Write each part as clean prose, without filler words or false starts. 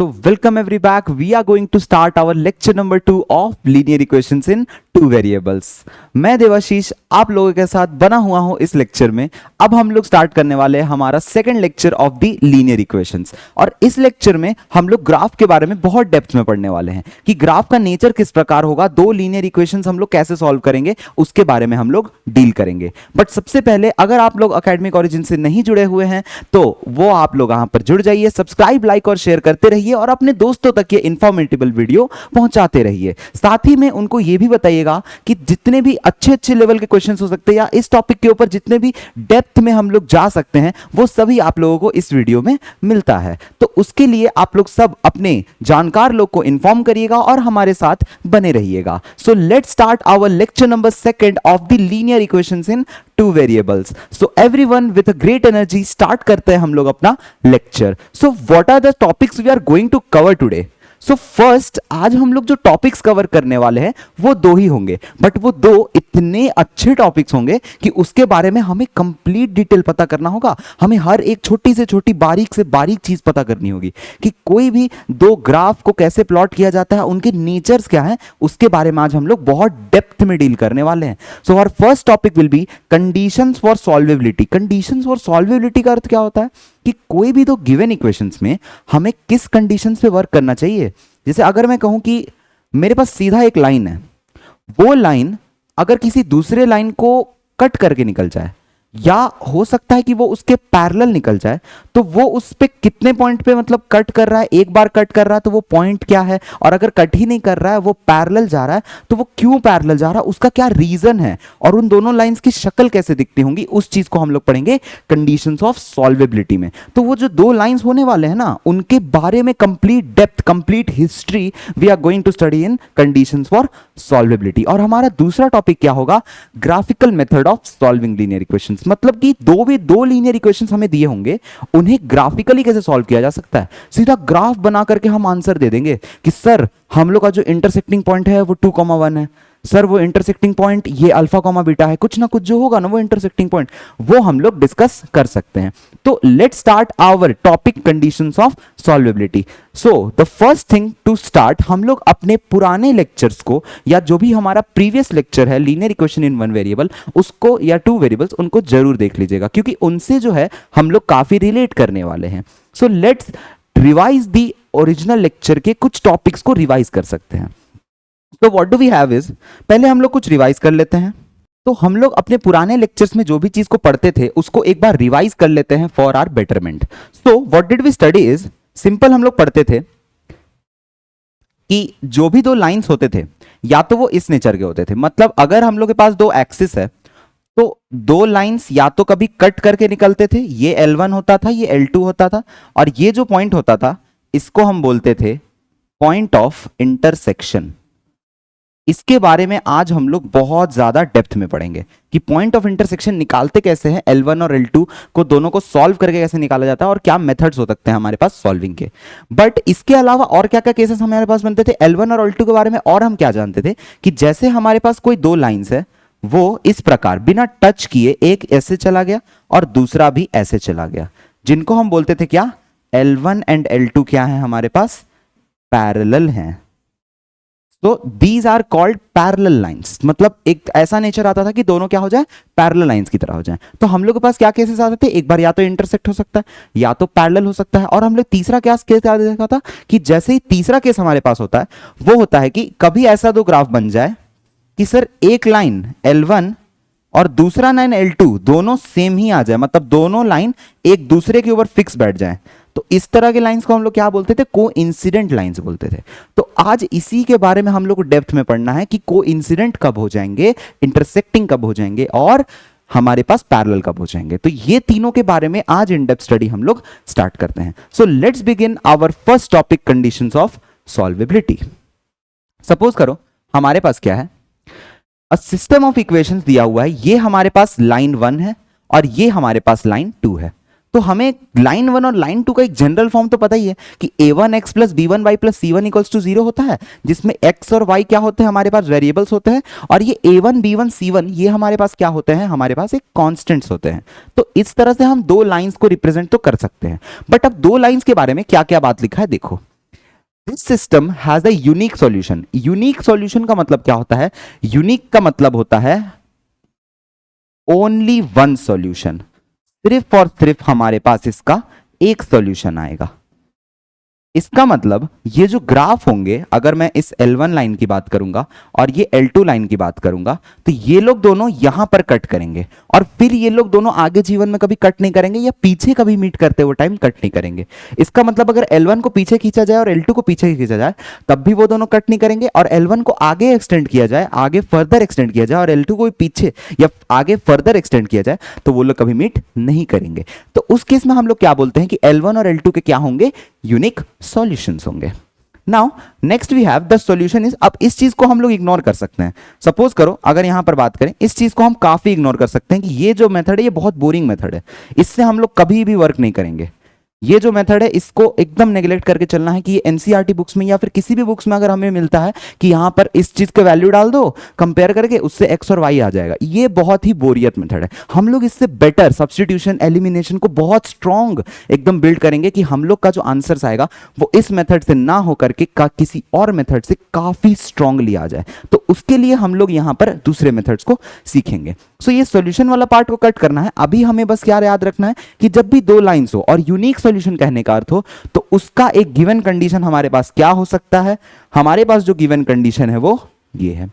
So welcome every back. We are going to start our lecture number 2 of linear equations in two variables. मैं देवाशीष आप लोगों के साथ बना हुआ हूं इस लेक्चर में. अब हम लोग स्टार्ट करने वाले हैं हमारा second lecture of the linear equations. और इस लेक्चर में हम लोग ग्राफ के बारे में बहुत डेप्थ में पढ़ने वाले हैं कि ग्राफ का नेचर किस प्रकार होगा, दो लीनियर इक्वेशंस हम लोग कैसे सॉल्व करेंगे उसके बारे में हम लोग डील करेंगे. बट सबसे पहले अगर आप लोग एकेडमिक ओरिजिन से नहीं जुड़े हुए हैं तो वो आप लोग यहां पर जुड़ जाइए, सब्सक्राइब लाइक और शेयर करते रहिए और अपने दोस्तों तक ये इंफॉर्मेटिव वीडियो पहुंचाते रहिए. साथ ही में उनको ये भी बताइएगा कि जितने भी अच्छे अच्छे लेवल के क्वेश्चंस हो सकते हैं या इस टॉपिक के ऊपर जितने भी डेप्थ में हम लोग जा सकते हैं वो सभी आप लोगों को इस वीडियो में मिलता है. तो उसके लिए आप लोग सब अपने जानकार लोग को इन्फॉर्म करिएगा और हमारे साथ बने रहिएगा. So let's start our lecture number 2 of the linear equations in two variables. So everyone with a great energy start करते हैं हम लोग अपना lecture. So what are the topics we are going to cover today? So first आज हम लोग जो topics cover करने वाले हैं वो दो ही होंगे, बट वो दो इतने अच्छे टॉपिक्स होंगे कि उसके बारे में हमें कंप्लीट डिटेल पता करना होगा. हमें हर एक छोटी से छोटी बारीक से बारीक चीज पता करनी होगी कि कोई भी दो ग्राफ को कैसे प्लॉट किया जाता है, उनके नेचर्स क्या हैं, उसके बारे में आज हम लोग बहुत डेप्थ में डील करने वाले हैं. So our first topic will be conditions for solvability. Conditions for solvability का अर्थ क्या होता है कि कोई भी दो गिवन इक्वेशंस में हमें किस कंडीशंस पे वर्क करना चाहिए. जैसे अगर मैं कहूं कि मेरे पास सीधा एक लाइन है, वो लाइन अगर किसी दूसरे लाइन को कट करके निकल जाए या हो सकता है कि वो उसके पैरेलल निकल जाए, तो वो उस पे कितने पॉइंट पे मतलब कट कर रहा है. एक बार कट कर रहा है तो वो पॉइंट क्या है, और अगर कट ही नहीं कर रहा है वो पैरेलल जा रहा है तो वो क्यों पैरेलल जा रहा है, उसका क्या रीजन है और उन दोनों लाइंस की शक्ल कैसे दिखती होंगी, उस चीज को हम लोग पढ़ेंगे कंडीशंस ऑफ सॉल्वेबिलिटी में. तो वो जो दो लाइंस होने वाले हैं ना, उनके बारे में complete depth, complete history we are going to study in conditions for solvability. और हमारा दूसरा टॉपिक क्या होगा? Graphical method of solving linear equations. मतलब कि दो लीनियर इक्वेशंस हमें दिए होंगे, उन्हें ग्राफिकली कैसे सॉल्व किया जा सकता है. सीधा ग्राफ बना करके हम आंसर दे देंगे कि सर हम लोग का जो इंटरसेक्टिंग पॉइंट है वो 2,1 है, सर वो इंटरसेक्टिंग पॉइंट ये अल्फा कॉमा बीटा है, कुछ ना कुछ जो होगा ना वो इंटरसेक्टिंग पॉइंट वो हम लोग डिस्कस कर सकते हैं. तो let's start our topic conditions of solvability. So the first thing to start, हम लोग अपने पुराने लेक्चर्स को या जो भी हमारा प्रीवियस लेक्चर है linear equation in one variable उसको या टू वेरिएबल्स उनको जरूर देख लीजिएगा क्योंकि उनसे जो है हम लोग काफी रिलेट करने वाले हैं. So let's revise the original lecture के कुछ टॉपिक्स को रिवाइज कर सकते हैं. तो what do we have is, पहले हम लोग कुछ रिवाइज कर लेते हैं. तो हम लोग अपने पुराने लेक्चर्स में जो भी चीज को पढ़ते थे उसको एक बार रिवाइज कर लेते हैं for our betterment. So what did we study is, simple हम लोग पढ़ते थे कि जो भी दो लाइंस होते थे या तो वो इस नेचर के होते थे, मतलब अगर हम लोग के पास दो एक्सिस है तो दो लाइंस या तो कभी कट करके निकलते थे, ये L1 होता था, ये L2 होता था, और ये जो पॉइंट होता था इसको हम बोलते थे पॉइंट ऑफ इंटरसेक्शन. इसके बारे में आज हम लोग बहुत ज्यादा डेप्थ में पढ़ेंगे कि पॉइंट ऑफ इंटरसेक्शन निकालते कैसे हैं, L1 और L2 को दोनों को सॉल्व करके कैसे निकाला जाता है और क्या मेथड्स हो सकते हैं हमारे पास सॉल्विंग के. बट इसके अलावा और क्या क्या केसेस हमारे पास बनते थे L1 और L2 के बारे में, और हम क्या जानते थे कि जैसे हमारे पास कोई दो लाइंस है वो इस प्रकार बिना टच किए एक ऐसे चला गया और दूसरा भी ऐसे चला गया, जिनको हम बोलते थे क्या, L1 एंड L2 क्या है हमारे पास, पैरेलल हैं. तो these are called parallel lines. मतलब एक ऐसा नेचर आता था कि दोनों क्या हो जाए, पैरेलल लाइंस की तरह हो जाए. तो हम लोग के पास क्या केसेस आते थे, एक बार या तो इंटरसेक्ट हो सकता है या तो पैरेलल हो सकता है, और हम लोग तीसरा केस देखा था कि जैसे ही तीसरा केस हमारे पास होता है वो होता है कि कभी ऐसा दो ग्राफ बन जाए कि सर एक लाइन L1 और दूसरा लाइन L2 दोनों सेम ही आ जाए, मतलब दोनों लाइन एक दूसरे के ऊपर फिक्स बैठ जाए. तो इस तरह के लाइंस को हम लोग क्या बोलते थे, कोइंसिडेंट लाइंस बोलते थे. तो आज इसी के बारे में हम लोग को डेप्थ में पढ़ना है कि कोइंसिडेंट कब हो जाएंगे, इंटरसेक्टिंग कब हो जाएंगे और हमारे पास पैरेलल कब हो जाएंगे. तो ये तीनों के बारे में आज इन डेप्थ स्टडी हम लोग स्टार्ट करते हैं. So let's begin our first topic, conditions of solvability. Suppose करो हमारे पास क्या है, अ सिस्टम ऑफ इक्वेशंस दिया हुआ है, ये हमारे पास लाइन 1 है और ये हमारे पास लाइन 2 है. तो हमें लाइन 1 और लाइन 2 का एक जनरल फॉर्म तो पता ही है कि a1x plus b1y plus c1 equals to 0 होता है, जिसमें x और y क्या होते हैं, हमारे पास वेरिएबल्स होते हैं, और ये a1 b1 c1 ये हमारे पास क्या होते हैं, हमारे पास एक कांस्टेंट्स होते हैं. तो इस तरह से हम दो लाइंस को रिप्रेजेंट तो कर सकते हैं. बट अब दो लाइंस के बारे में क्या क्या बात लिखा है देखो. This system has a unique solution. Unique solution का मतलब क्या होता है? यूनिक का मतलब होता है ओनली वन सॉल्यूशन, सिर्फ और सिर्फ हमारे पास इसका एक सॉल्यूशन आएगा। इसका मतलब ये जो ग्राफ होंगे, अगर मैं इस L1 लाइन की बात करूंगा और ये L2 लाइन की बात करूंगा, तो ये लोग दोनों यहां पर कट करेंगे और फिर ये लोग दोनों आगे जीवन में कभी कट नहीं करेंगे या पीछे कभी मीट करते हुए टाइम कट नहीं करेंगे। इसका मतलब अगर L1 को पीछे खींचा जाए और L2 को पीछे खींचा जाए तब भी वो दोनों कट नहीं करेंगे, और L1 को आगे एक्सटेंड किया जाए, आगे फर्दर एक्सटेंड किया जाए, और L2 को पीछे या आगे फर्दर एक्सटेंड किया जाए तो वो लोग कभी मीट नहीं करेंगे। तो उस केस में हम लोग क्या बोलते हैं कि L1 और L2 के क्या होंगे? यूनिक सॉल्यूशंस होंगे। Now next we have the solution is, अब इस चीज को हम लोग इग्नोर कर सकते हैं। सपोज करो अगर यहां पर बात करें, इस चीज को हम काफी इग्नोर कर सकते हैं कि ये जो मेथड है ये बहुत बोरिंग मेथड है, इससे हम लोग कभी भी वर्क नहीं करेंगे। ये जो मेथड है इसको एकदम नेग्लेक्ट करके चलना है कि ये एनसीईआरटी बुक्स में या फिर किसी भी बुक्स में अगर हमें मिलता है कि यहां पर इस चीज के वैल्यू डाल दो, कंपेयर करके उससे एक्स और वाई आ जाएगा, ये बहुत ही बोरियत मेथड है। हम लोग इससे बेटर सब्स्टिट्यूशन एलिमिनेशन को बहुत स्ट्रॉन्ग एकदम बिल्ड करेंगे कि हम लोग का जो आंसर्स आएगा वो इस मेथड से ना होकर के किसी और मेथड से काफी स्ट्रांगली आ जाए। तो उसके लिए हम लोग यहां पर दूसरे मेथड्स को सीखेंगे। सो ये सॉल्यूशन वाला पार्ट को कट करना है। अभी हमें बस क्या याद रखना है कि जब भी दो लाइंस हो और यूनिक सॉल्यूशन कहने का अर्थ हो तो उसका एक गिवन कंडीशन हमारे पास क्या हो सकता है? हमारे पास जो गिवन कंडीशन है वो ये है,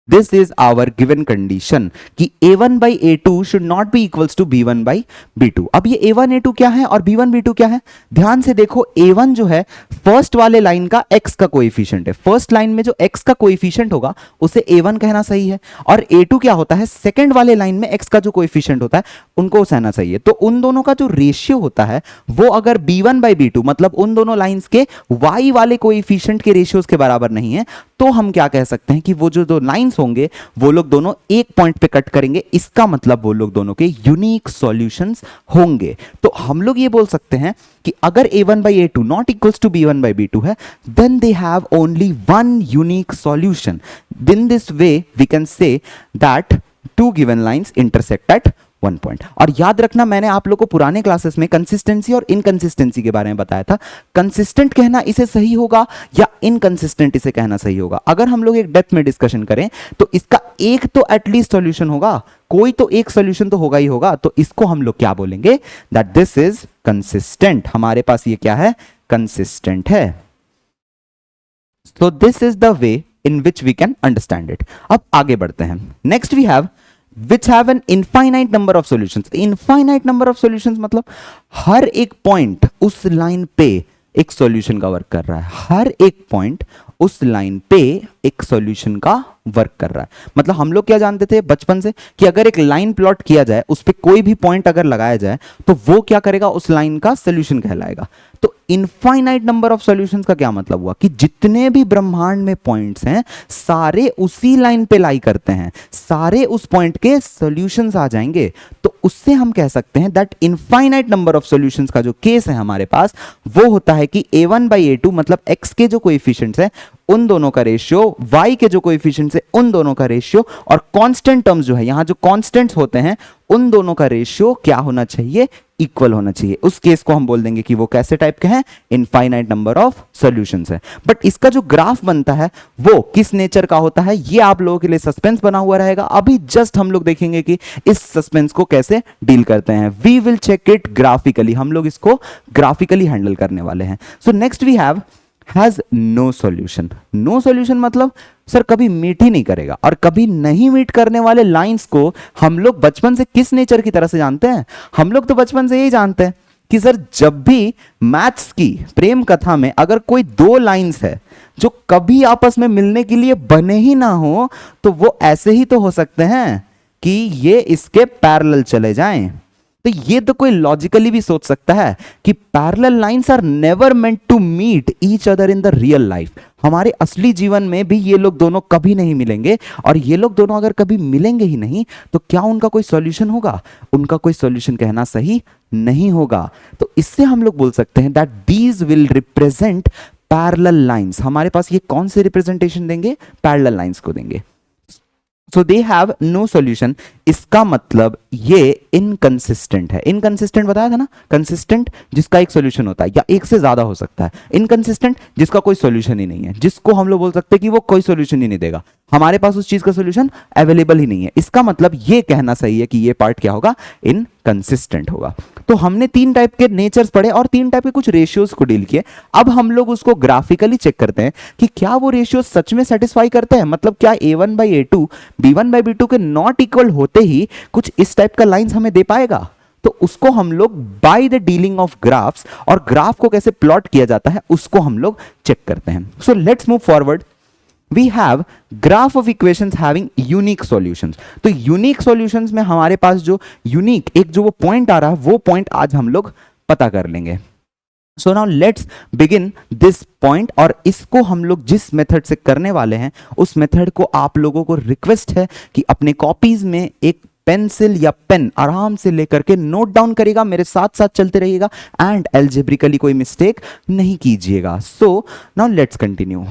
this is our given condition कि a1 by a2 should not be equals to b1 by b2। अब ये a1 a2 क्या है और b1 b2 क्या है? ध्यान से देखो, a1 जो है फर्स्ट वाले लाइन का x का कोएफिशिएंट है। फर्स्ट लाइन में जो x का कोएफिशिएंट होगा उसे a1 कहना सही है, और a2 क्या होता है? सेकंड वाले लाइन में x का जो कोएफिशिएंट होता है उनको कहना सही है। तो उन दोनों का जो रेशियो होता है वो अगर b1 by b2 मतलब उन दोनों लाइंस के y वाले कोएफिशिएंट के रेशियोज के बराबर नहीं है, तो हम क्या कह सकते हैं कि वो जो दो लाइंस होंगे वो लोग दोनों एक पॉइंट पे कट करेंगे। इसका मतलब वो लोग दोनों के यूनिक सॉल्यूशंस होंगे। तो हम लोग ये बोल सकते हैं कि अगर a1 by a2 not equals to b1 by b2 है, then they have only one unique solution. In this way we can say that two given lines intersect at one point. और याद रखना, मैंने आप लोगों को पुराने क्लासेस में कंसिस्टेंसी और इनकंसिस्टेंसी के बारे में बताया था। कंसिस्टेंट कहना इसे सही होगा या इनकंसिस्टेंट इसे कहना सही होगा। अगर हम लोग एक डेप्थ में डिस्कशन करें तो इसका एक तो एटलीस्ट सॉल्यूशन होगा, कोई तो एक सॉल्यूशन तो होगा ही होगा। तो इसको हम लोग क्या बोलेंगे? That this is consistent. हमारे पास ये क्या है? कंसिस्टेंट है। So this is the way in which we can understand it. अब आगे बढ़ते हैं। Next we have which have an infinite number of solutions। infinite number of solutions मतलब हर एक पॉइंट उस लाइन पे एक सॉल्यूशन का वर्क कर रहा है। हर एक पॉइंट उस लाइन पे एक सॉल्यूशन का वर्क कर रहा है। मतलब हम लोग क्या जानते थे बचपन से कि अगर एक लाइन प्लॉट किया जाए, उस पे कोई भी पॉइंट अगर लगाया जाए तो वो क्या करेगा? उस लाइन का सॉल्यूशन कहलाएगा। तो इनफाइनाइट नंबर ऑफ सॉल्यूशंस का क्या मतलब हुआ कि जितने भी ब्रह्मांड में पॉइंट्स हैं सारे उसी लाइन पे लाई करते हैं, सारे उस पॉइंट के सॉल्यूशंस आ जाएंगे। तो उससे हम कह सकते हैं that infinite number of solutions का जो केस है हमारे पास वो होता है कि a1 by a2 मतलब x के जो कोएफिशिएंट्स है उन दोनों का रेशियो, y के जो कोएफिशिएंट्स है उन दोनों का रेशियो, और कांस्टेंट टर्म्स जो है यहां जो कांस्टेंट्स होते हैं उन दोनों का रेशियो क्या होना चाहिए? इक्वल होना चाहिए। उस केस को हम बोल देंगे कि वो कैसे टाइप के हैं? इनफाइनाइट नंबर ऑफ सॉल्यूशंस है। बट इसका जो ग्राफ बनता है वो किस नेचर का होता है ये आप लोगों के लिए सस्पेंस बना हुआ रहेगा। अभी जस्ट हम लोग देखेंगे कि इस सस्पेंस को कैसे डील करते हैं। We will check it graphically. हम लोग इसको ग्राफिकली हैंडल करने वाले हैं। So next we have has no solution. No solution मतलब सर कभी मीट ही नहीं करेगा, और कभी नहीं मीट करने वाले लाइंस को हम लोग बचपन से किस नेचर की तरह से जानते हैं? हम लोग तो बचपन से यही जानते हैं कि सर जब भी मैथ्स की प्रेम कथा में अगर कोई दो लाइंस है जो कभी आपस में मिलने के लिए बने ही ना हो तो वो ऐसे ही तो हो सकते हैं कि ये इसके पैरेलल चले जाएं। तो ये तो कोई लॉजिकली भी सोच सकता है कि parallel lines are never meant to meet each other in the real life. हमारे असली जीवन में भी ये लोग दोनों कभी नहीं मिलेंगे, और ये लोग दोनों अगर कभी मिलेंगे ही नहीं तो क्या उनका कोई सॉल्यूशन होगा? उनका कोई सॉल्यूशन कहना सही नहीं होगा। तो इससे हम लोग बोल सकते हैं that these will represent parallel lines. हमारे पास ये कौन से रिप्रेजेंटेशन देंगे? पैरेलल लाइंस को देंगे। सो दे हैव नो सॉल्यूशन। इसका मतलब ये इनकंसिस्टेंट है। इनकंसिस्टेंट बताया था ना, कंसिस्टेंट जिसका एक सॉल्यूशन होता है या एक से ज्यादा हो सकता है, इनकंसिस्टेंट जिसका कोई सॉल्यूशन ही नहीं है, जिसको हम लोग बोल सकते हैं कि वो कोई सॉल्यूशन ही नहीं देगा, हमारे पास उस चीज का सॉल्यूशन अवेलेबल ही नहीं है। इसका मतलब ये कहना सही है कि ये पार्ट क्या होगा, इनकंसिस्टेंट होगा। तो हमने तीन टाइप के नेचर्स पढ़े और तीन टाइप के कुछ रेशियोज को डील किए। अब हम लोग उसको ग्राफिकली चेक करते हैं कि क्या वो रेशियोज सच में सेटिस्फाई करते हैं, मतलब क्या a1/a2 b1/b2 के नॉट इक्वल होते ही कुछ इस टाइप का लाइंस हमें दे पाएगा। तो उसको हम लोग by the dealing of graphs, और ग्राफ को कैसे प्लॉट किया जाता है उसको हम लोग चेक करते हैं। So let's move forward. We have graph of equations having unique solutions। तो unique solutions में हमारे पास जो unique एक जो वो पॉइंट आ रहा है, वो पॉइंट आज हम लोग पता कर लेंगे। So now let's begin this point, और इसको हम लोग जिस मेथड से करने वाले हैं उस मेथड को आप लोगों को रिक्वेस्ट है कि अपने कॉपीज में एक पेंसिल या पेन आराम से लेकर के नोट डाउन करिएगा, मेरे साथ साथ चलते रहिएगा एंड एल्जेब्रिकली कोई मिस्टेक नहीं कीजिएगा। So now let's continue.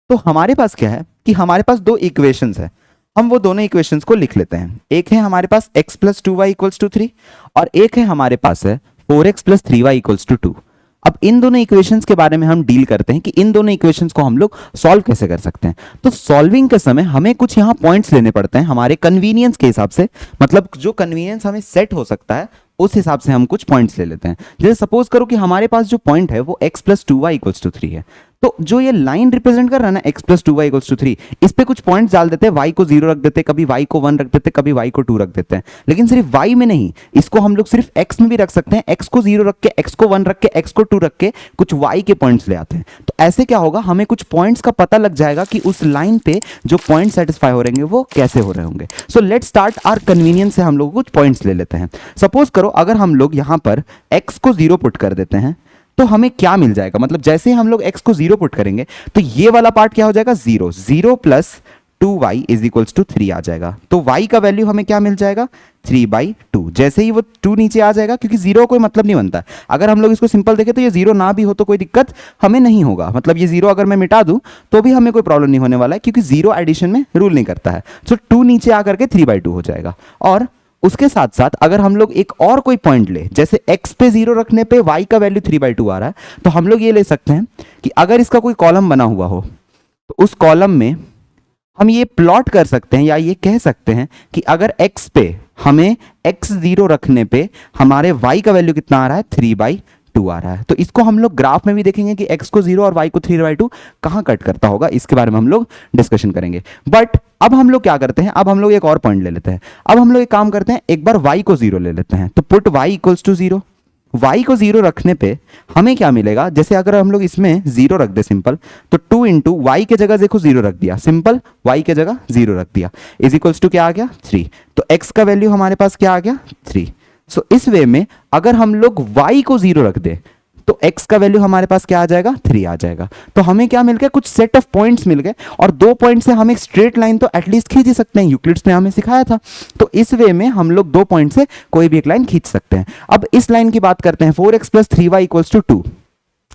तो हमारे पास क्या है कि हमारे पास दो इक्वेशंस है, हम वो दोनों इक्वेशंस को लिख लेते हैं। एक है हमारे पास x + 2y = 3 और एक है हमारे पास है 4x + 3y = 2। अब इन दोनों इक्वेशंस के बारे में हम डील करते हैं कि इन दोनों इक्वेशंस को हम लोग सॉल्व कैसे कर सकते हैं। तो सॉल्विंग के समय हमें कुछ यहाँ पॉइंट्स लेने पड़ते हैं हमारे कन्वीनियंस के हिसाब से, मतलब जो कन्वीनियंस हमें सेट हो सकता है उस हिसाब से हम कुछ पॉइंट्स ले लेते हैं। जैसे सपोज करो कि हमारे पास जो पॉइंट है वो x + 2y = 3 है, तो जो ये लाइन रिप्रेजेंट कर रहा है ना x + 2y = 3, इस पे कुछ पॉइंट्स डाल देते हैं, y को 0 रख देते हैं, कभी y को 1 रख देते हैं, कभी y को 2 रख देते हैं। लेकिन सिर्फ y में नहीं, इसको हम लोग सिर्फ x में भी रख सकते हैं, x को 0 रख के, x को 1 रख के, x को 2 रख के कुछ y के पॉइंट्स ले आते हैं। तो ऐसे क्या होगा, हमें कुछ पॉइंट्स का पता लग जाएगा कि उस लाइन पे जो पॉइंट सेटिस्फाई हो रहेंगे वो कैसे हो रहे होंगे। So let's start our convenience से हम लोग कुछ पॉइंट्स ले लेते हैं। सपोज करो अगर हम लोग यहाँ पर x को 0 पुट कर देते हैं तो हमें क्या मिल जाएगा, मतलब जैसे ही हम लोग x को 0 पुट करेंगे तो ये वाला पार्ट क्या हो जाएगा, 0 0 + 2y = 3 आ जाएगा। तो y का वैल्यू हमें क्या मिल जाएगा, 3/2। जैसे ही वो 2 नीचे आ जाएगा, क्योंकि 0 कोई मतलब नहीं बनता, अगर हम लोग इसको सिंपल देखें तो ये 0 ना भी हो तो कोई दिक्कत हमें नहीं होगा, मतलब ये 0 अगर मैं मिटा दूं तो भी हमें कोई प्रॉब्लम नहीं होने वाला है, क्योंकि 0 एडिशन में रूल नहीं करता है। सो 2 नीचे आकर के 3/2 हो जाएगा। और उसके साथ साथ अगर हम लोग एक और कोई पॉइंट ले, जैसे x पे 0 रखने पे y का वैल्यू 3/2 आ रहा है, तो हम लोग ये ले सकते हैं कि अगर इसका कोई कॉलम बना हुआ हो तो उस कॉलम में हम ये प्लॉट कर सकते हैं या ये कह सकते हैं कि अगर x पे हमें x 0 रखने पे हमारे y का वैल्यू कितना आ रहा है, 3/2 आ रहा है। तो इसको हम लोग ग्राफ में भी देखेंगे कि x को 0 और y को 3/2 कहाँ कट करता होगा, इसके बारे में हम लोग डिस्कशन करेंगे। बट अब हम लोग क्या करते हैं, अब हम लोग एक और पॉइंट ले लेते हैं। अब हम लोग एक काम करते हैं, एक बार y को 0 ले लेते हैं। तो पुट y = 0, y को 0 रखने पे हमें क्या मिलेगा, जैसे अगर हम लोग इसमें 0 रख दे सिंपल, तो 2 × y के जगह देखो 0 रख दिया, सिंपल y के जगह 0 रख दिया, = क्या आ गया, 3। तो x का वैल्यू हमारे पास क्या आ गया, 3। सो इस वे में अगर हम लोग y को 0 रख दे तो x का वैल्यू हमारे पास क्या आ जाएगा, 3 आ जाएगा। तो हमें क्या मिल गया, कुछ सेट ऑफ पॉइंट्स मिल गए, और 2 पॉइंट से हम एक स्ट्रेट लाइन तो एटलीस्ट खींच ही सकते हैं, यूक्लिड्स ने हमें सिखाया था। तो इस वे में हम लोग 2 पॉइंट से कोई भी एक लाइन खींच सकते हैं। अब इस लाइन की बात करते हैं, 4x + 3y = 2।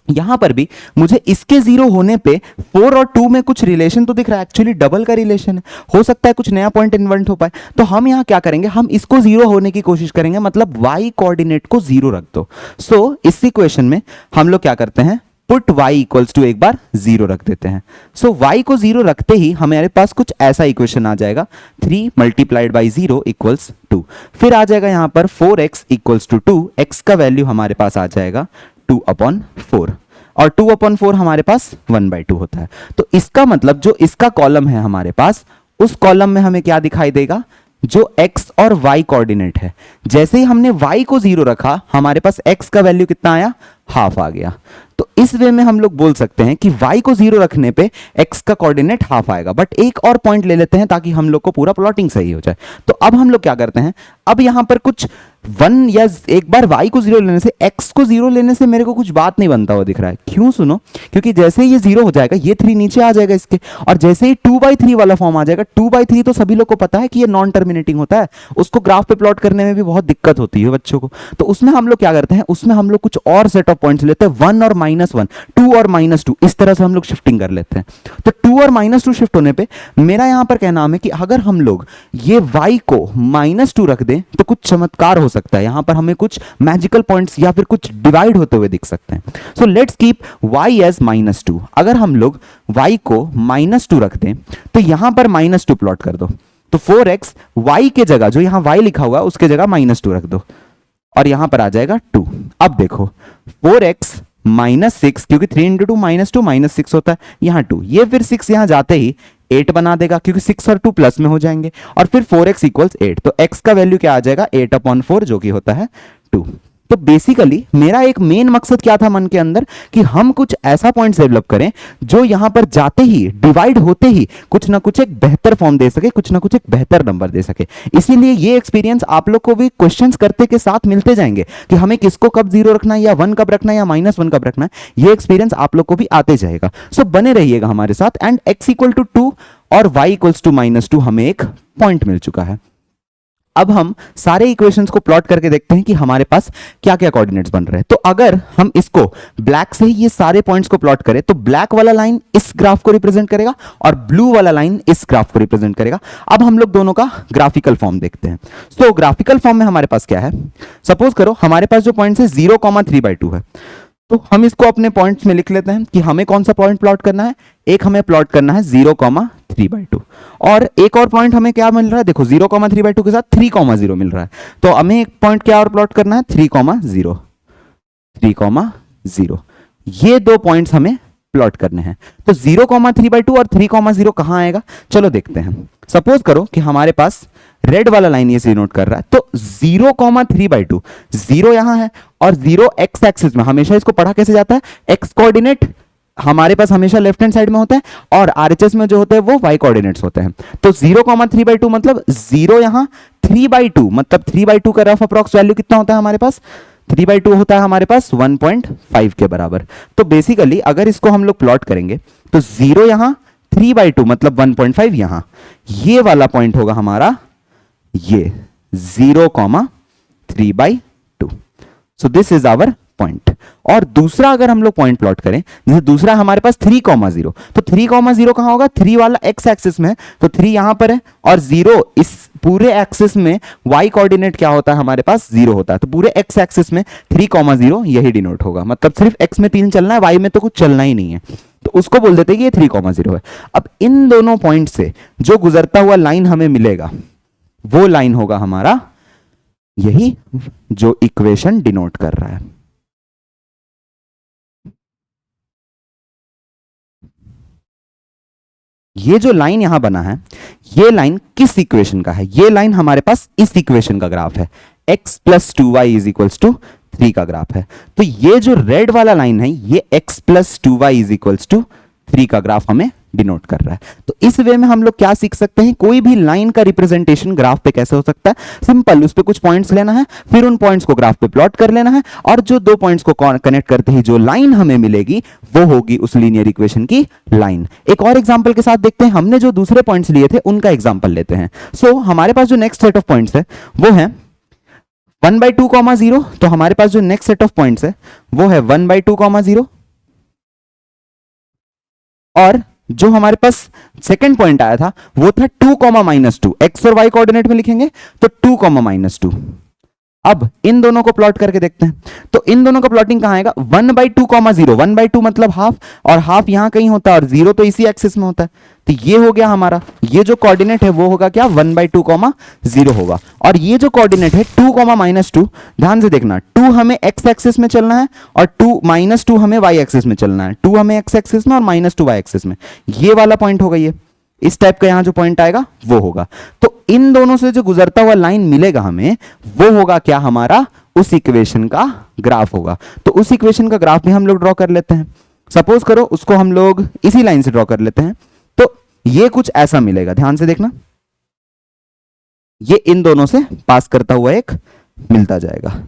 यहां पर भी मुझे इसके 0 होने पे 4 और 2 में कुछ रिलेशन तो दिख रहा है, एक्चुअली डबल का रिलेशन है, हो सकता है कुछ नया पॉइंट इन्वेंट हो पाए। तो हम यहां क्या करेंगे, हम इसको 0 होने की कोशिश करेंगे, मतलब y कोऑर्डिनेट को 0 रख दो। सो इस इक्वेशन में हम लोग क्या करते हैं, पुट y = एक बार 0 रख देते हैं। सो y को 0 रखते ही हमारे पास कुछ ऐसा इक्वेशन आ जाएगा, 3 × 0 = 2। फिर आ जाएगा यहां पर 4x = 2, x का वैल्यू हमारे पास आ जाएगा 2/4, और 2/4 हमारे पास 1/2 होता है। तो इसका मतलब जो इसका कॉलम है हमारे पास, उस कॉलम में हमें क्या दिखाई देगा, जो x और y कोऑर्डिनेट है। जैसे ही हमने y को 0 रखा, हमारे पास x का वैल्यू कितना आया, हाफ आ गया। तो इस वे में हम लोग बोल सकते हैं कि y को 0 रखने पे x का कोऑर्डिनेट हाफ आएगा। बट एक और पॉइंट ले लेते हैं ताकि हम लोग को पूरा प्लॉटिंग सही हो जाए। तो अब हम लोग क्या करते हैं, अब यहां पर कुछ 1 या एक बार y को 0 लेने से, x को 0 लेने से मेरे को कुछ बात नहीं बनता हुआ दिख रहा है। क्यों, सुनो, क्योंकि जैसे ही ये 0 हो जाएगा, ये 3 नीचे आ जाएगा इसके, और जैसे ही 2/3 वाला फॉर्म आ जाएगा, 2/3 तो सभी लोग को पता है कि ये नॉन टर्मिनेटिंग होता है, उसको ग्राफ पे प्लॉट करने में भी बहुत दिक्कत होती है बच्चों को। तो उसमें हम लोग क्या करते हैं, उसमें हम लोग कुछ और सेट ऑफ पॉइंट्स लेते हैं, 1 और -1, 2 और -2, इस तरह से हम लोग शिफ्टिंग कर लेते हैं। तो 2 और -2 शिफ्ट होने पे मेरा यहां पर कहना है कि अगर हम लोग ये y को -2 रख दें तो कुछ चमत्कार हो सकता है, यहां पर हमें कुछ मैजिकल पॉइंट्स या फिर कुछ डिवाइड होते हुए दिख सकते हैं। So let's keep y as -2। अगर हम लोग y को -2 रख दें तो यहां पर -2 प्लॉट कर दो, तो 4x y के जगह, जो यहां y लिखा हुआ है उसके जगह -2 रख दो और यहां पर आ जाएगा 2। अब देखो 4x -6, क्योंकि 3 इंटू 2 -2 -6 होता है, यहां 2, ये फिर 6 यहां जाते ही 8 बना देगा, क्योंकि 6 और 2 प्लस में हो जाएंगे, और फिर 4x इक्वल्स 8, तो x का वैल्यू क्या आ जाएगा 8/4, जो कि होता है 2। तो बेसिकली मेरा एक मेन मकसद क्या था मन के अंदर कि हम कुछ ऐसा पॉइंट डेवलप करें जो यहां पर जाते ही, डिवाइड होते ही कुछ ना कुछ एक बेहतर फॉर्म दे सके, कुछ ना कुछ एक बेहतर नंबर दे सके। इसीलिए ये एक्सपीरियंस आप लोग को भी क्वेश्चंस करते के साथ मिलते जाएंगे कि हमें किसको कब 0 रखना है, या 1 कब रखना है, या -1 कब रखना है। ये एक्सपीरियंस आप लोग को भी आते जाएगा। सो बने रहिएगा हमारे साथ। एंड x इक्वल टू 2 और y इक्वल्स टू -2 हमें एक पॉइंट मिल चुका है। अब हम सारे इक्वेशंस को प्लॉट करके देखते हैं कि हमारे पास क्या क्या कोऑर्डिनेट्स बन रहे हैं। तो अगर हम इसको ब्लैक से ही ये सारे पॉइंट्स को प्लॉट करें तो ब्लैक वाला लाइन इस ग्राफ को रिप्रेजेंट करेगा और ब्लू वाला लाइन इस ग्राफ को रिप्रेजेंट करेगा। अब हम लोग दोनों का ग्राफिकल फॉर्म देखते हैं। तो ग्राफिकल फॉर्म में हमारे पास क्या है, सपोज करो हमारे पास जो पॉइंट्स है 0,3/2 है, तो हम इसको अपने पॉइंट्स में लिख लेते हैं कि हमें कौन सा पॉइंट प्लॉट करना है। एक हमें प्लॉट करना है 0,3/2, और एक और पॉइंट हमें क्या मिल रहा है, देखो 0,3/2 के साथ 3,0 मिल रहा है, तो हमें एक पॉइंट क्या और प्लॉट करना है 3,0, 3,0। ये दो पॉइंट्स हमें प्लॉट करने हैं। तो 0,3/2 और 3,0 कहां आएगा, चलो देखते हैं। सपोज करो कि हमारे पास रेड वाला लाइन ये से नोट कर रहा है, तो 0,3/2, 0 यहां है और 0 x एक्सिस में, हमेशा इसको पढ़ा कैसे जाता है, x कोऑर्डिनेट हमारे पास हमेशा लेफ्ट हैंड साइड में होता है और RHS में जो होते हैं वो y कोऑर्डिनेट्स होते हैं। तो 0,3/2 मतलब 0 यहां, 3/2 मतलब 3/2 का रफ अप्रॉक्स वैल्यू कितना होता है हमारे पास, 3/2 होता है हमारे पास 1.5 के बराबर। तो बेसिकली अगर इसको हम लोग प्लॉट करेंगे तो 0 यहां, 3/2 मतलब 1.5 यहां, ये वाला पॉइंट होगा हमारा ये 0,3/2। So this is our point. और दूसरा अगर हम लोग पॉइंट प्लॉट करें, जैसे दूसरा हमारे पास 3,0, तो 3,0 कहां होगा, 3 वाला x एक्सिस में, तो 3 यहां पर है और 0 इस पूरे एक्सिस में y कोऑर्डिनेट क्या होता है हमारे पास 0 होता है, तो पूरे x एक्सिस में 3,0 यही डिनोट होगा, मतलब सिर्फ x में 3 चलना है, y में तो कुछ चलना ही नहीं है, तो उसको बोल देते हैं कि ये 3,0 है। अब इन दोनों पॉइंट से जो गुजरता हुआ लाइन हमें मिलेगा वो लाइन होगा हमारा यही जो इक्वेशन डिनोट कर रहा है। ये जो लाइन यहां बना है, ये लाइन किस इक्वेशन का है, ये लाइन हमारे पास इस इक्वेशन का ग्राफ है, x + 2y = 3 का ग्राफ है। तो ये जो रेड वाला लाइन है ये x + 2y = 3 का ग्राफ हमें डिनोट कर रहा है। तो इस वे में हम लोग क्या सीख सकते हैं, कोई भी लाइन का रिप्रेजेंटेशन ग्राफ पे कैसे हो सकता है, सिंपल उस पे कुछ पॉइंट्स लेना है, फिर उन पॉइंट्स को ग्राफ पे प्लॉट कर लेना है, और जो दो पॉइंट्स को कनेक्ट करते ही जो लाइन हमें मिलेगी वो होगी उस लीनियर इक्वेशन की लाइन। एक और एग्जांपल के साथ देखते हैं, हमने जो दूसरे पॉइंट्स लिए थे उनका एग्जांपल लेते हैं। सो हमारे पास जो नेक्स्ट सेट ऑफ पॉइंट्स है वो है 1/2, 0, तो हमारे पास जो नेक्स्ट सेट ऑफ पॉइंट्स है वो है 1/2, 0, और जो हमारे पास सेकंड पॉइंट आया था वो था 2, -2, x और y कोऑर्डिनेट में लिखेंगे तो 2, -2। अब इन दोनों को प्लॉट करके देखते हैं, तो इन दोनों का प्लॉटिंग कहां आएगा, 1/2, 0, 1/2 मतलब हाफ, और हाफ यहां कहीं होता है और 0 तो इसी एक्सिस में होता है, तो ये हो गया हमारा, ये जो कोऑर्डिनेट है वो होगा क्या 1/2, 0 होगा, और ये जो कोऑर्डिनेट है 2, -2, ध्यान से देखना, 2 हमें x एक्सिस में चलना है और 2 हमें y एक्सिस में चलना है, 2 हमें x एक्सिस में और -2 y एक्सिस में, ये वाला पॉइंट होगा, ये इस टाइप का यहां जो पॉइंट आएगा वो होगा। तो इन दोनों से जो गुजरता हुआ लाइन मिलेगा हमें वो होगा क्या हमारा, उस इक्वेशन का ग्राफ होगा। तो उस इक्वेशन का ग्राफ भी हम लोग ड्रॉ कर लेते हैं। सपोज करो उसको हम लोग इसी लाइन से ड्रॉ कर लेते हैं, तो ये कुछ ऐसा मिलेगा, ध्यान से देखना, ये इन दोनों से पास करता हुआ एक मिलता जाएगा,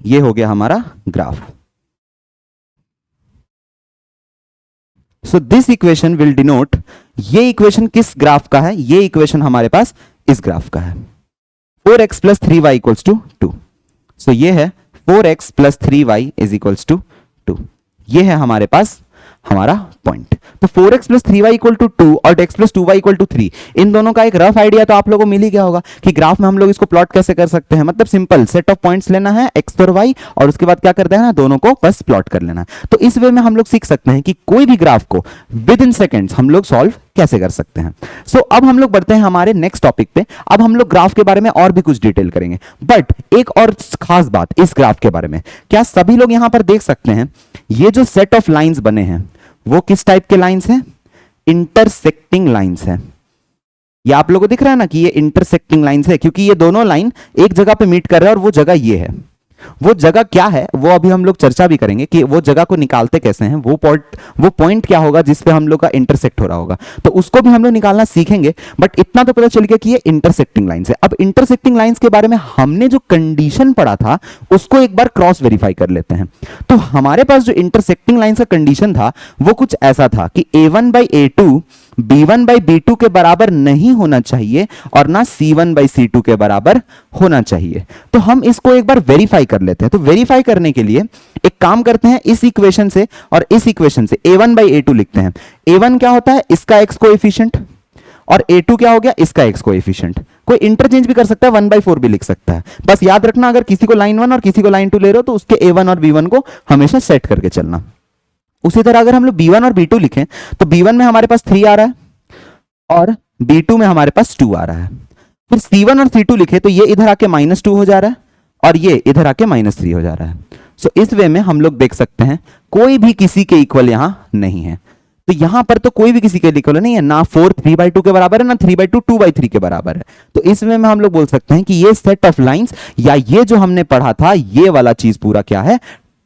ये हो गया हमारा graph. So this equation will denote, ये इक्वेशन किस ग्राफ का है, ये इक्वेशन हमारे पास इस ग्राफ का है, 4x + 3y = 2। सो ये है 4x plus 3y is equals to 2। ये है हमारे पास हमारा पॉइंट। तो 4x plus 3y equal to 2 और x plus 2y equal to 3, इन दोनों का एक रफ आइडिया तो आप लोगों को मिल ही गया होगा कि ग्राफ में हम लोग इसको प्लॉट कैसे कर सकते हैं। मतलब सिंपल सेट ऑफ पॉइंट्स लेना है x और y, और उसके बाद क्या करते हैं ना, दोनों को बस प्लॉट कर लेना है। तो इस वे में हम लोग सीख सकते हैं कि कोई भी ग्राफ को विद इन सेकेंड्स हम लोग सॉल्व कैसे कर सकते हैं। सो अब हम लोग बढ़ते हैं हमारे नेक्स्ट टॉपिक पे। अब हम लोग ग्राफ के बारे में और भी कुछ डिटेल करेंगे, बट एक और खास बात इस ग्राफ के बारे में, क्या सभी लोग यहां पर देख सकते हैं ये जो सेट ऑफ लाइंस बने हैं वो किस टाइप के लाइंस हैं? इंटरसेक्टिंग लाइंस है। ये आप लोगों को दिख रहा है ना कि ये इंटरसेक्टिंग लाइंस है, क्योंकि ये दोनों लाइन एक जगह पे मीट कर रहे हैं और वो जगह ये है। वो जगह क्या है वो अभी हम लोग चर्चा भी करेंगे कि वो जगह को निकालते कैसे हैं, वो पॉइंट क्या होगा जिस पे हम लोग का इंटरसेक्ट हो रहा होगा, तो उसको भी हम लोग निकालना सीखेंगे। बट इतना तो पता चल गया कि ये इंटरसेक्टिंग लाइंस है। अब इंटरसेक्टिंग लाइंस के बारे में हमने जो कंडीशन पढ़ा था उसको एक बार क्रॉस वेरीफाई कर लेते हैं। तो हमारे पास जो इंटरसेक्टिंग लाइंस का कंडीशन था वो कुछ ऐसा था कि a1 by a2 b1 by b2 के बराबर नहीं होना चाहिए और ना c1 by c2 के बराबर होना चाहिए। तो हम इसको एक बार वेरीफाई कर लेते हैं। तो वेरीफाई करने के लिए एक काम करते हैं, इस इक्वेशन से और इस इक्वेशन से a1 by a2 लिखते हैं। a1 क्या होता है? इसका x कोएफिशिएंट, और a2 क्या हो गया? इसका x कोएफिशिएंट। कोई इंटरचेंज भी कर सकता है, 1/4 भी लिख सकता है। बस याद रखना अगर किसी को लाइन 1 और किसी को लाइन 2 ले रहे हो तो उसके a1 और b1 को हमेशा सेट करके चलना। उसी तरह अगर हम लोग b1 और b2 लिखें तो b1 में हमारे पास 3 आ रहा है और b2 में हमारे पास 2 आ रहा है। फिर c1 और c2 लिखे तो ये इधर आके -2 हो जा रहा है और ये इधर आके -3 हो जा रहा है। सो इस वे में हम लोग देख सकते हैं कोई भी किसी के इक्वल यहां नहीं है। तो यहां पर तो कोई भी किसी के इक्वल नहीं है, ना 4 3/2 के बराबर है, ना 3/2 2/3 के बराबर है। तो इस वे में हम लोग बोल सकते हैं कि ये सेट ऑफ लाइंस या ये जो हमने पढ़ा था ये वाला चीज पूरा क्या है?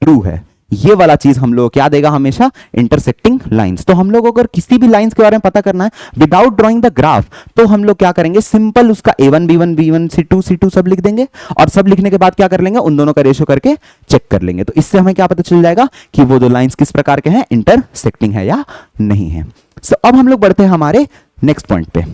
ट्रू है। ये वाला चीज हम लोग क्या देगा? हमेशा इंटरसेक्टिंग लाइंस। तो हम लोग अगर किसी भी लाइंस के बारे में पता करना है विदाउट ड्राइंग द ग्राफ, तो हम लोग क्या करेंगे? सिंपल उसका a1 b1 b1 c2 c2 सब लिख देंगे और सब लिखने के बाद क्या कर लेंगे? उन दोनों का रेशो करके चेक कर लेंगे। तो इससे हमें क्या पता चल जाएगा कि वो दो लाइंस किस प्रकार के हैं, इंटरसेक्टिंग है या नहीं है। सो अब हम लोग बढ़ते हैं हमारे नेक्स्ट पॉइंट पे।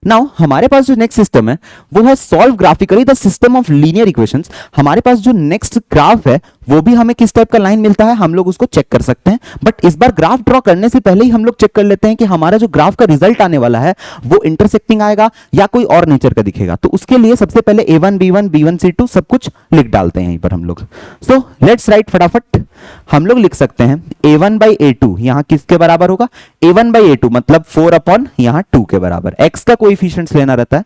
नाउ हमारे पास जो नेक्स्ट सिस्टम है वो है solve graphically the system of linear equations. हमारे पास जो नेक्स्ट ग्राफ है वो भी हमें किस टाइप का लाइन मिलता है हम लोग उसको चेक कर सकते हैं। बट इस बार ग्राफ ड्रॉ करने से पहले ही हम लोग चेक कर लेते हैं कि हमारा जो ग्राफ का रिजल्ट आने वाला है वो इंटरसेक्टिंग आएगा या कोई और नेचर का दिखेगा। तो उसके लिए सबसे पहले a1 b1 b1 c2 सब कुछ लिख डालते हैं यहीं पर हम लोग। सो लेट्स राइट फटाफट। हम लोग लिख सकते हैं a1 by a2 यहां किसके बराबर होगा? a1 by a2 मतलब 4 अपॉन यहां 2 के बराबर। x का कोएफिशिएंट्स लेना रहता है।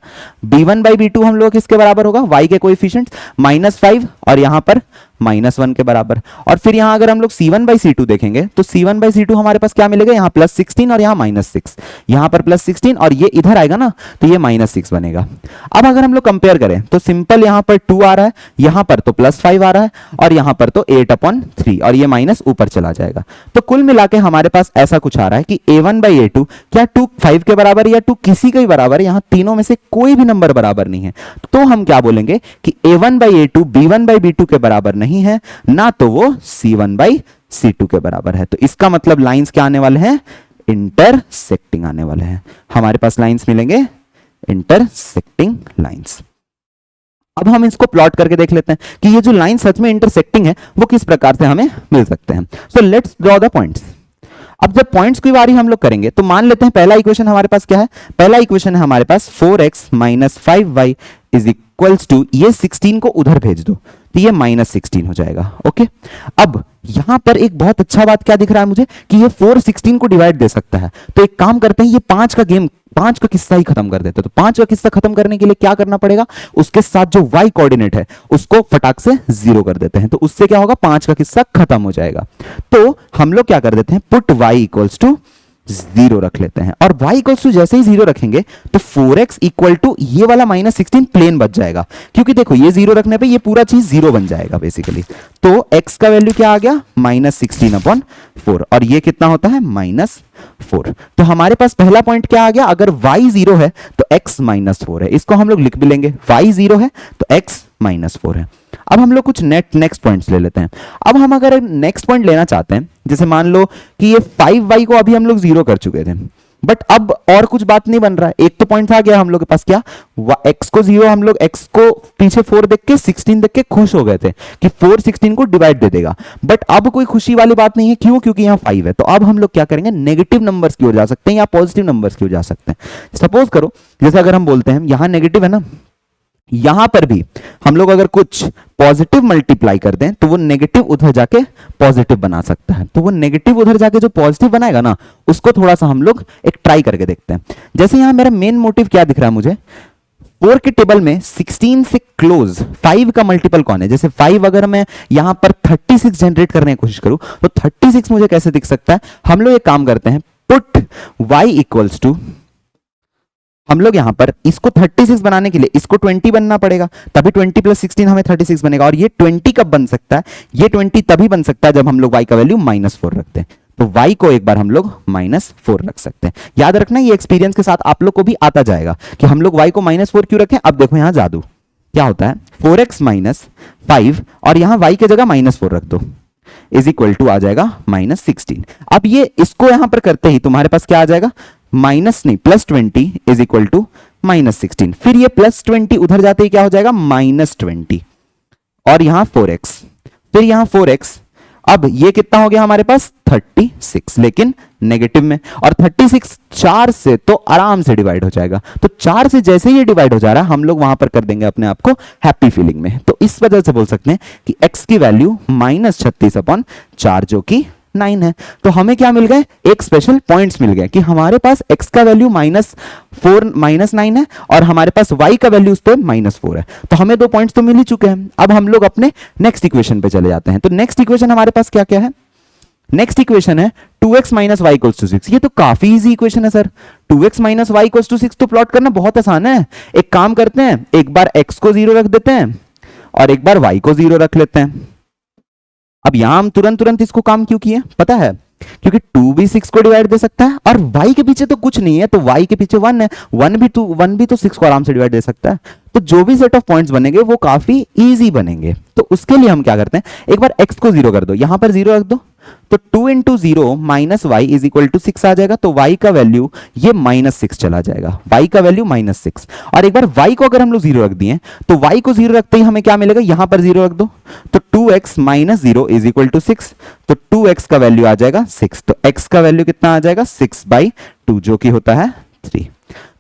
b1 by b2 हम लोग किसके बराबर होगा? y के कोएफिशिएंट्स -5 और यहां पर -1 के बराबर। और फिर यहां अगर हम लोग c1 by c2 देखेंगे तो c1 by c2 हमारे पास क्या मिलेगा? यहां +16 और यहां -6, यहां पर +16 और ये इधर आएगा ना तो ये -6 बनेगा। अब अगर हम लोग कंपेयर करें तो सिंपल यहां पर 2 आ रहा है, यहां पर तो +5 आ रहा है और यहां पर तो 8/3 और ये माइनस ऊपर चला जाएगा। तो कुल मिला के हमारे पास ऐसा कुछ आ रहा है कि a1 by a2 क्या 2 5 के बराबर या 2 किसी के भी बराबर है? यहां तीनों में से कोई भी नंबर बराबर नहीं है। तो हम क्या बोलेंगे कि a1 by a2 b1 by b2 के बराबर नहीं है, ना तो वो c1 by c2 के बराबर है। तो इसका मतलब लाइंस क्या आने वाले हैं? इंटरसेक्टिंग आने वाले हैं। हमारे पास लाइंस मिलेंगे इंटरसेक्टिंग लाइंस। अब हम इसको प्लॉट करके देख लेते हैं कि ये जो लाइन सच में इंटरसेक्टिंग है वो किस प्रकार से हमें मिल सकते हैं। So let's draw the points. अब जब पॉइंट्स की बारी हम लोग करेंगे तो मान लेते हैं पहला इक्वेशन हमारे पास क्या है? पहला इक्वेशन है हमारे पास 4x - 5y is equals to, ये 16 को उधर भेज दो तो ये -16 हो जाएगा। ओके, अब यहां पर एक बहुत अच्छा बात क्या दिख रहा है मुझे कि ये 4 16 को डिवाइड दे सकता है। तो एक काम करते हैं, ये 5 का गेम, 5 का किस्सा ही खत्म कर देते हैं। तो 5 का किस्सा खत्म करने के लिए क्या करना पड़ेगा? उसके साथ जो y कोऑर्डिनेट है उसको फटाक से 0 कर देते हैं। तो उससे क्या होगा? 5 का किस्सा खत्म हो जाएगा। तो हम लोग क्या कर देते हैं? पुट y इक्वल्स टू 0 रख लेते हैं और y इक्वल्स टू जैसे ही 0 रखेंगे तो 4x इक्वल टू ये वाला -16 प्लेन बच जाएगा, क्योंकि देखो ये 0 रखने पे ये पूरा चीज 0 बन जाएगा बेसिकली। तो x का वैल्यू क्या आ गया? -16/4 और ये कितना होता है? -4। तो हमारे पास पहला पॉइंट क्या आ गया? अगर y 0 है तो x -4 है। इसको हम लोग लिख भी लेंगे, y 0 है तो x -4 है। अब हम लोग कुछ नेक्स्ट पॉइंट्स ले लेते हैं। अब हम अगर नेक्स्ट पॉइंट लेना चाहते हैं, जैसे मान लो कि ये 5y को अभी हम लोग 0 कर चुके थे, बट अब और कुछ बात नहीं बन रहा है, एक तो पॉइंट आ गया हम लोग के पास, क्या एक्स को 0, हम लोग एक्स को पीछे 4 देख के 16 देख के खुश हो गए थे कि 4 16 को डिवाइड दे देगा, बट अब कोई खुशी वाली बात नहीं है, क्यों? क्योंकि यहाँ 5 है। तो अब हम लोग क्या करेंगे, नेगेटिव नंबर्स की ओर जा सकते हैं या पॉजिटिव नंबर्स की ओर जा सकते हैं। सपोज करो जैसे अगर हम बोलते हैं यहां नेगेटिव है ना, यहां पर भी हम लोग अगर कुछ पॉजिटिव मल्टीप्लाई कर दें तो वो नेगेटिव उधर जाके पॉजिटिव बना सकता है, तो वो नेगेटिव उधर जाके जो पॉजिटिव बनाएगा ना, उसको थोड़ा सा हम लोग एक ट्राई करके देखते हैं। जैसे यहां मेरा मेन मोटिव क्या दिख रहा है मुझे, 4 के टेबल में 16 से क्लोज 5 का मल्टीपल कौन है? जैसे 5 अगर मैं यहां पर 36 जनरेट करने की कोशिश करूं तो 36 मुझे कैसे दिख सकता है? हम लोग एक काम करते हैं, पुट y इक्वल्स टू, हम लोग यहां पर इसको 36 बनाने के लिए इसको 20 बनना पड़ेगा, तभी 20 प्लस 16 हमें 36 बनेगा। और ये 20 कब बन सकता है? ये 20 तभी बन सकता है जब हम लोग y का वैल्यू -4 रखते हैं। तो y को एक बार हम लोग -4 रख सकते हैं। याद रखना ये एक्सपीरियंस के साथ आप लोग को भी आता जाएगा कि हम लोग y को -4 क्यों रखें। अब देखो यहां जादू क्या होता है, 4x - 5 और यहां y की जगह -4 रख दो, इज इक्वल टू आ जाएगा -16। अब ये इसको यहां पर करते ही तुम्हारे पास क्या आ जाएगा, +20 इज इक्वल टू -16। फिर ये +20 उधर जाते ही क्या हो जाएगा, -20 और यहां 4x, फिर यहां 4x। अब ये कितना हो गया हमारे पास 36, लेकिन नेगेटिव में, और 36 4 से तो आराम से डिवाइड हो जाएगा। तो 4 से जैसे ये डिवाइड हो जा रहा है हम लोग वहां पर कर देंगे अपने आप को हैप्पी फीलिंग में। तो इस वजह से बोल सकते हैं कि x की वैल्यू -36/4 जो कि 9 है। तो हमें क्या मिल गए, एक स्पेशल पॉइंट्स मिल गए कि हमारे पास x का वैल्यू -9 है और हमारे पास y का वैल्यू उस पर -4 है। तो हमें 2 पॉइंट्स तो मिल ही चुके हैं। अब हम लोग अपने नेक्स्ट इक्वेशन पे चले जाते हैं। तो नेक्स्ट इक्वेशन हमारे पास क्या क्या है, नेक्स्ट इक्वेशन है 2x - y = 6। ये तो काफी इजी इक्वेशन है सर, 2x - y = 6 तो प्लॉट करना बहुत आसान है। एक काम करते हैं, एक बार x को 0 रख देते हैं और एक बार y को 0 रख लेते हैं। अब यहां हम तुरंत इसको काम क्यों किए पता है, क्योंकि 2 भी 6 को डिवाइड दे सकता है और y के पीछे तो कुछ नहीं है, तो y के पीछे 1 है, 1 भी तो 6 को आराम से डिवाइड दे सकता है। तो जो भी सेट ऑफ पॉइंट्स बनेंगे वो काफी इजी बनेंगे। तो उसके लिए हम क्या करते हैं, एक बार x को 0 कर दो, यहां पर 0 रख दो, तो 2 × 0 - y = 6 आ जाएगा। तो y का वैल्यू ये -6 चला जाएगा, y का वैल्यू -6। और एक बार y को अगर हम लोग 0 रख दिए तो y को 0 रखते ही हमें क्या मिलेगा, यहां पर 0 रख दो, तो 2x - 0 = 6, तो 2x का वैल्यू आ जाएगा 6। तो x का वैल्यू कितना आ जाएगा 6/2 जो कि होता है 3।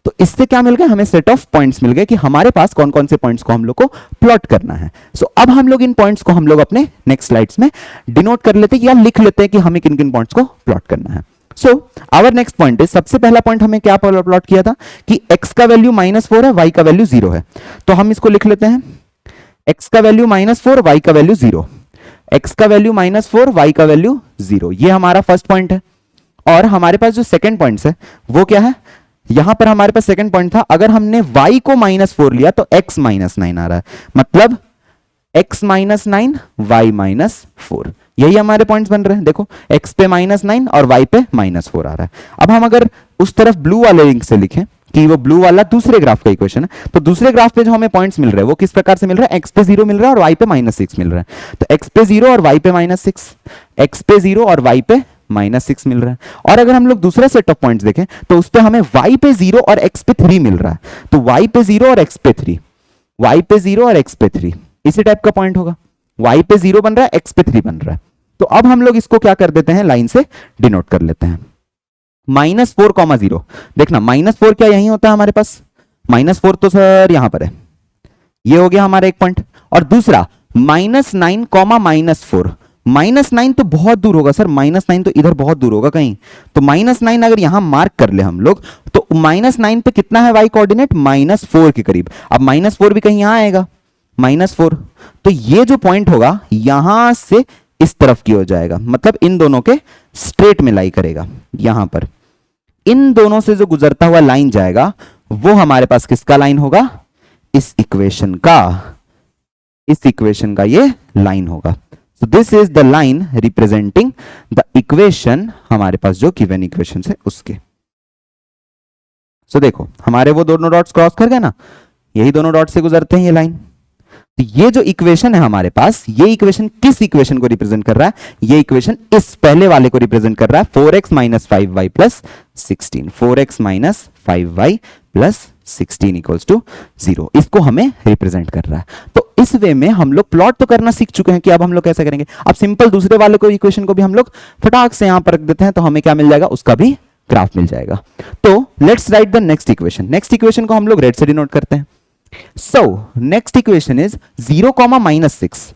तो इससे क्या मिल गया, हमें सेट ऑफ पॉइंट्स मिल गए कि हमारे पास कौन कौन से पॉइंट्स को हम लोग को प्लॉट करना है। सो अब हम लोग इन पॉइंट्स को हम लोग अपने नेक्स्ट स्लाइड्स में डिनोट कर लेते हैं या लिख लेते हैं कि हमें किन किन पॉइंट्स को प्लॉट करना है। So our next point is, सबसे पहला पॉइंट हमें क्या प्लॉट किया था कि x का वैल्यू -4 है, y का वैल्यू 0 है। तो हम इसको लिख लेते हैं, x का वैल्यू -4, y का वैल्यू 0, x का वैल्यू -4, y का वैल्यू 0। ये हमारा फर्स्ट पॉइंट है। और हमारे पास जो सेकंड पॉइंट है वो क्या है, यहां पर हमारे पास सेकंड पॉइंट था, अगर हमने y को -4 लिया तो x -9 आ रहा है, मतलब x -9 y -4, यही हमारे पॉइंट्स बन रहे हैं। देखो x पे -9 और y पे -4 आ रहा है। अब हम अगर उस तरफ ब्लू वाले लिंक से लिखें कि वो ब्लू वाला दूसरे ग्राफ का इक्वेशन है, तो दूसरे ग्राफ पे जो हमें पॉइंट्स मिल रहे हैं वो किस प्रकार से मिल रहा है, x पे 0 मिल रहा है और y पे -6 मिल रहा है। तो x पे 0 और y पे -6, x पे 0 और y पे -6 मिल रहा है। और अगर हम लोग दूसरा सेट ऑफ पॉइंट्स देखें तो उस पे हमें y पे 0 और x पे 3 मिल रहा है। तो y पे 0 और x पे 3, y पे 0 और x पे 3, इसी टाइप का पॉइंट होगा। y पे 0 बन रहा है, x पे 3 बन रहा है। तो अब हम लोग इसको क्या कर देते हैं, लाइन से डिनोट कर लेते हैं। -4, 0, देखना -4 क्या यही होता है हमारे पास, -4 तो सर यहां पर है, ये हो गया हमारा एक पॉइंट। और दूसरा -9, -4, -9 तो बहुत दूर होगा सर, -9 तो इधर बहुत दूर होगा कहीं, तो -9 अगर यहां मार्क कर ले हम लोग तो -9 पे कितना है y कोऑर्डिनेट, -4 के करीब। अब -4 भी कहीं यहां आएगा, -4, तो ये जो पॉइंट होगा यहां से इस तरफ की हो जाएगा, मतलब इन दोनों के स्ट्रेट में लाई करेगा। यहां पर इन दोनों से जो गुजरता हुआ लाइन जाएगा वो हमारे पास किसका लाइन होगा, इस इक्वेशन का ये लाइन होगा। So this is the line representing the equation, हमारे पास जो गिवन इक्वेशन है उसके। देखो हमारे वो दोनों डॉट्स क्रॉस कर गए ना, यही दोनों डॉट से गुजरते हैं ये लाइन। तो ये जो इक्वेशन है हमारे पास, ये इक्वेशन किस इक्वेशन को रिप्रेजेंट कर रहा है? ये इक्वेशन इस पहले वाले को रिप्रेजेंट कर रहा है, 4x minus 5y plus 16, 4x minus 5y plus 16 equals to 0, इसको हमें रिप्रेजेंट कर रहा है। तो इस वे में हम लोग प्लॉट तो करना सीख चुके हैं कि अब हम लोग कैसे करेंगे। अब सिंपल दूसरे वाले को इक्वेशन को भी हम लोग फटाक से यहां पर रख देते हैं, तो हमें क्या मिल जाएगा? उसका भी ग्राफ मिल जाएगा। तो let's write the next equation. Next equation को हम लोग रेड से डिनोट करते हैं। So next equation is 0, -6।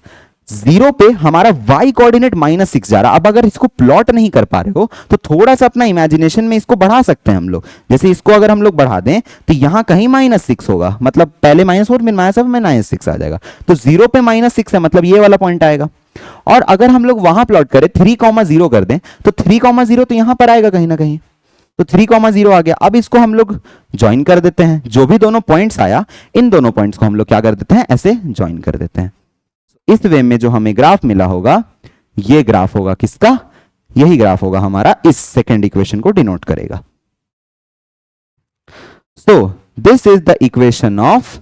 0 पे हमारा y कोऑर्डिनेट -6 जा रहा। अब अगर इसको प्लॉट नहीं कर पा रहे हो तो थोड़ा सा अपना इमेजिनेशन में इसको बढ़ा सकते हैं हम लोग। जैसे इसको अगर हम लोग बढ़ा दें तो यहां कहीं -6 होगा, मतलब पहले -4 फिर -7 में -6 आ जाएगा। तो 0 पे -6 है, मतलब ये वाला पॉइंट आएगा। और अगर हम लोग वहां प्लॉट करें 3,0 कर दें तो 3,0 तो यहां पर आएगा कहीं ना कहीं, तो 3,0 आ गया। अब इसको हम लोग ज्वाइन कर देते हैं, जो भी दोनों पॉइंट्स आया इन दोनों पॉइंट्स को हम लोग क्या कर देते हैं? ऐसे ज्वाइन कर देते हैं। इस वे में जो हमें ग्राफ मिला होगा, ये ग्राफ होगा किसका? यही ग्राफ होगा हमारा, इस सेकेंड इक्वेशन को डिनोट करेगा। So this is the equation of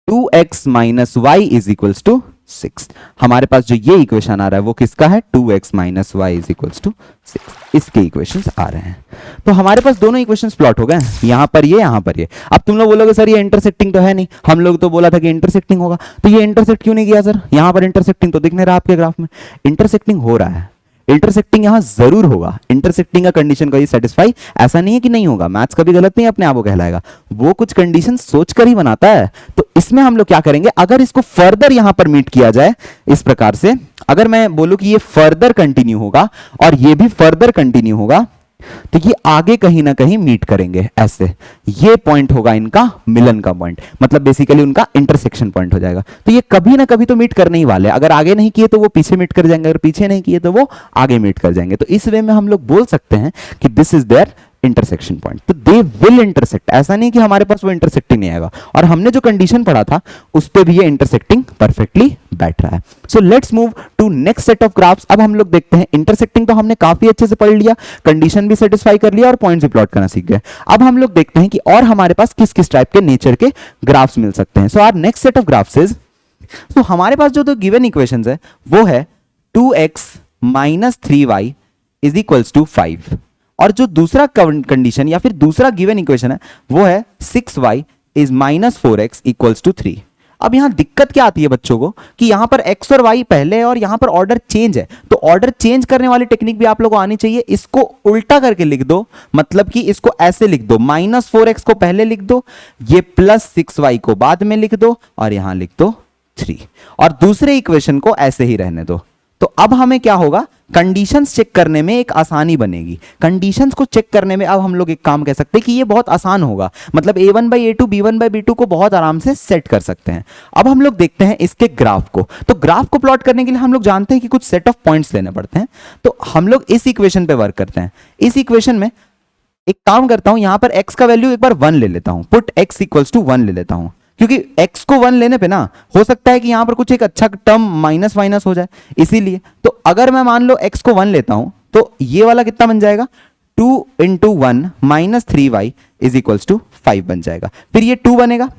2x minus y is equals to 6। हमारे पास जो ये इक्वेशन आ रहा है वो किसका है? 2x minus y is equals to 6। इसके इक्वेशंस आ रहे हैं। तो हमारे पास दोनों इक्वेशंस प्लॉट हो गए, यहां पर ये, यहां पर ये। अब तुम लोग बोलोगे सर ये इंटरसेक्टिंग तो है नहीं, हम लोग तो बोला था कि इंटरसेक्टिंग होगा, तो ये इंटरसेक्ट क्यों नहीं किया सर? यहां पर इंटरसेक्टिंग तो दिख नहीं रहा आपके ग्राफ में। इंटरसेक्टिंग हो रहा है, इंटरसेक्टिंग यहां जरूर होगा। इंटरसेक्टिंग का कंडीशन कभी सेटिस्फाई ऐसा नहीं है कि नहीं होगा। मैथ्स कभी गलत नहीं अपने आप को कहलाएगा, वो कुछ कंडीशन सोचकर ही बनाता है। तो इसमें हम लोग क्या करेंगे? अगर इसको फर्दर यहां पर मीट किया जाए इस प्रकार से, अगर मैं बोलूं कि ये फर्दर कंटिन्यू होगा और ये भी फर्दर कंटिन्यू होगा, तो ये आगे कहीं ना कहीं मीट करेंगे ऐसे। ये पॉइंट होगा इनका मिलन का पॉइंट, मतलब बेसिकली उनका इंटरसेक्शन पॉइंट हो जाएगा। तो ये कभी ना कभी तो मीट करने ही वाले। अगर आगे नहीं किए तो वो पीछे मीट कर जाएंगे, अगर पीछे नहीं किए तो वो आगे मीट कर जाएंगे। तो इस वे में हम लोग बोल सकते हैं कि this is their intersection point. तो दे विल इंटरसेक्ट, ऐसा नहीं कि हमारे पास वो इंटरसेक्टिंग नहीं आएगा। और हमने जो कंडीशन पढ़ा था उस पे भी ये इंटरसेक्टिंग परफेक्टली बैठ रहा है। So let's move to next set of graphs. अब हम लोग देखते हैं, इंटरसेक्टिंग तो हमने काफी अच्छे से पढ़ लिया, कंडीशन भी सेटिस्फाई कर लिया और पॉइंट्स भी प्लॉट करना सीख गए। अब हम लोग देखते हैं कि और हमारे पास किस किस टाइप के नेचर के ग्राफ्स मिल सकते हैं। So our next set of graphs is, तो हमारे पास जो तो गिवन इक्वेशंस है वो है 2x minus 3y is equals to 5, और जो दूसरा कंडीशन या फिर दूसरा गिवन इक्वेशन है वो है 6y is minus 4x equals to 3। अब यहां दिक्कत क्या आती है बच्चों को कि यहां पर x और y पहले है और यहां पर ऑर्डर चेंज है। तो ऑर्डर चेंज करने वाली टेक्निक भी आप लोगों को आनी चाहिए। इसको उल्टा करके लिख दो, मतलब कि इसको ऐसे लिख दो, -4x को पहले लिख दो, ये +6y को बाद में लिख दो और यहां लिख दो 3, और दूसरे इक्वेशन को ऐसे ही रहने दो। तो अब हमें क्या होगा? कंडीशंस चेक करने में एक आसानी बनेगी। कंडीशंस को चेक करने में अब हम लोग एक काम कह सकते हैं कि ये बहुत आसान होगा, मतलब a1/a2 b1/b2 को बहुत आराम से सेट कर सकते हैं। अब हम लोग देखते हैं इसके ग्राफ को। तो ग्राफ को प्लॉट करने के लिए हम लोग जानते हैं कि कुछ सेट ऑफ पॉइंट्स लेने पड़ते हैं। तो हम लोग इस इक्वेशन पे वर्क करते हैं। इस इक्वेशन में एक काम करता हूं, यहां पर x का वैल्यू एक बार 1 ले लेता हूं, पुट x इक्वल्स टू 1 ले लेता हूं, क्योंकि x को 1 लेने पे ना हो सकता है कि यहां पर कुछ एक अच्छा टर्म माइनस माइनस हो जाए, इसीलिए। तो अगर मैं मान लो x को 1 लेता हूं तो ये वाला कितना बन जाएगा? 2 × 1 minus 3y is equals to 5 बन जाएगा। फिर ये 2 बनेगा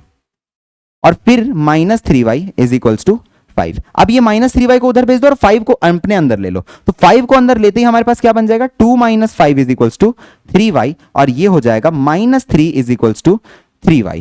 और फिर minus 3y is equals to 5। अब ये -3y को उधर भेज दो और 5 को अपने अंदर ले लो। तो 5 को अंदर लेते ही हमारे पास क्या बन जाएगा? 2 - 5 इज इक्वल्स टू 3y, और ये हो जाएगा -3 is equals to 3y,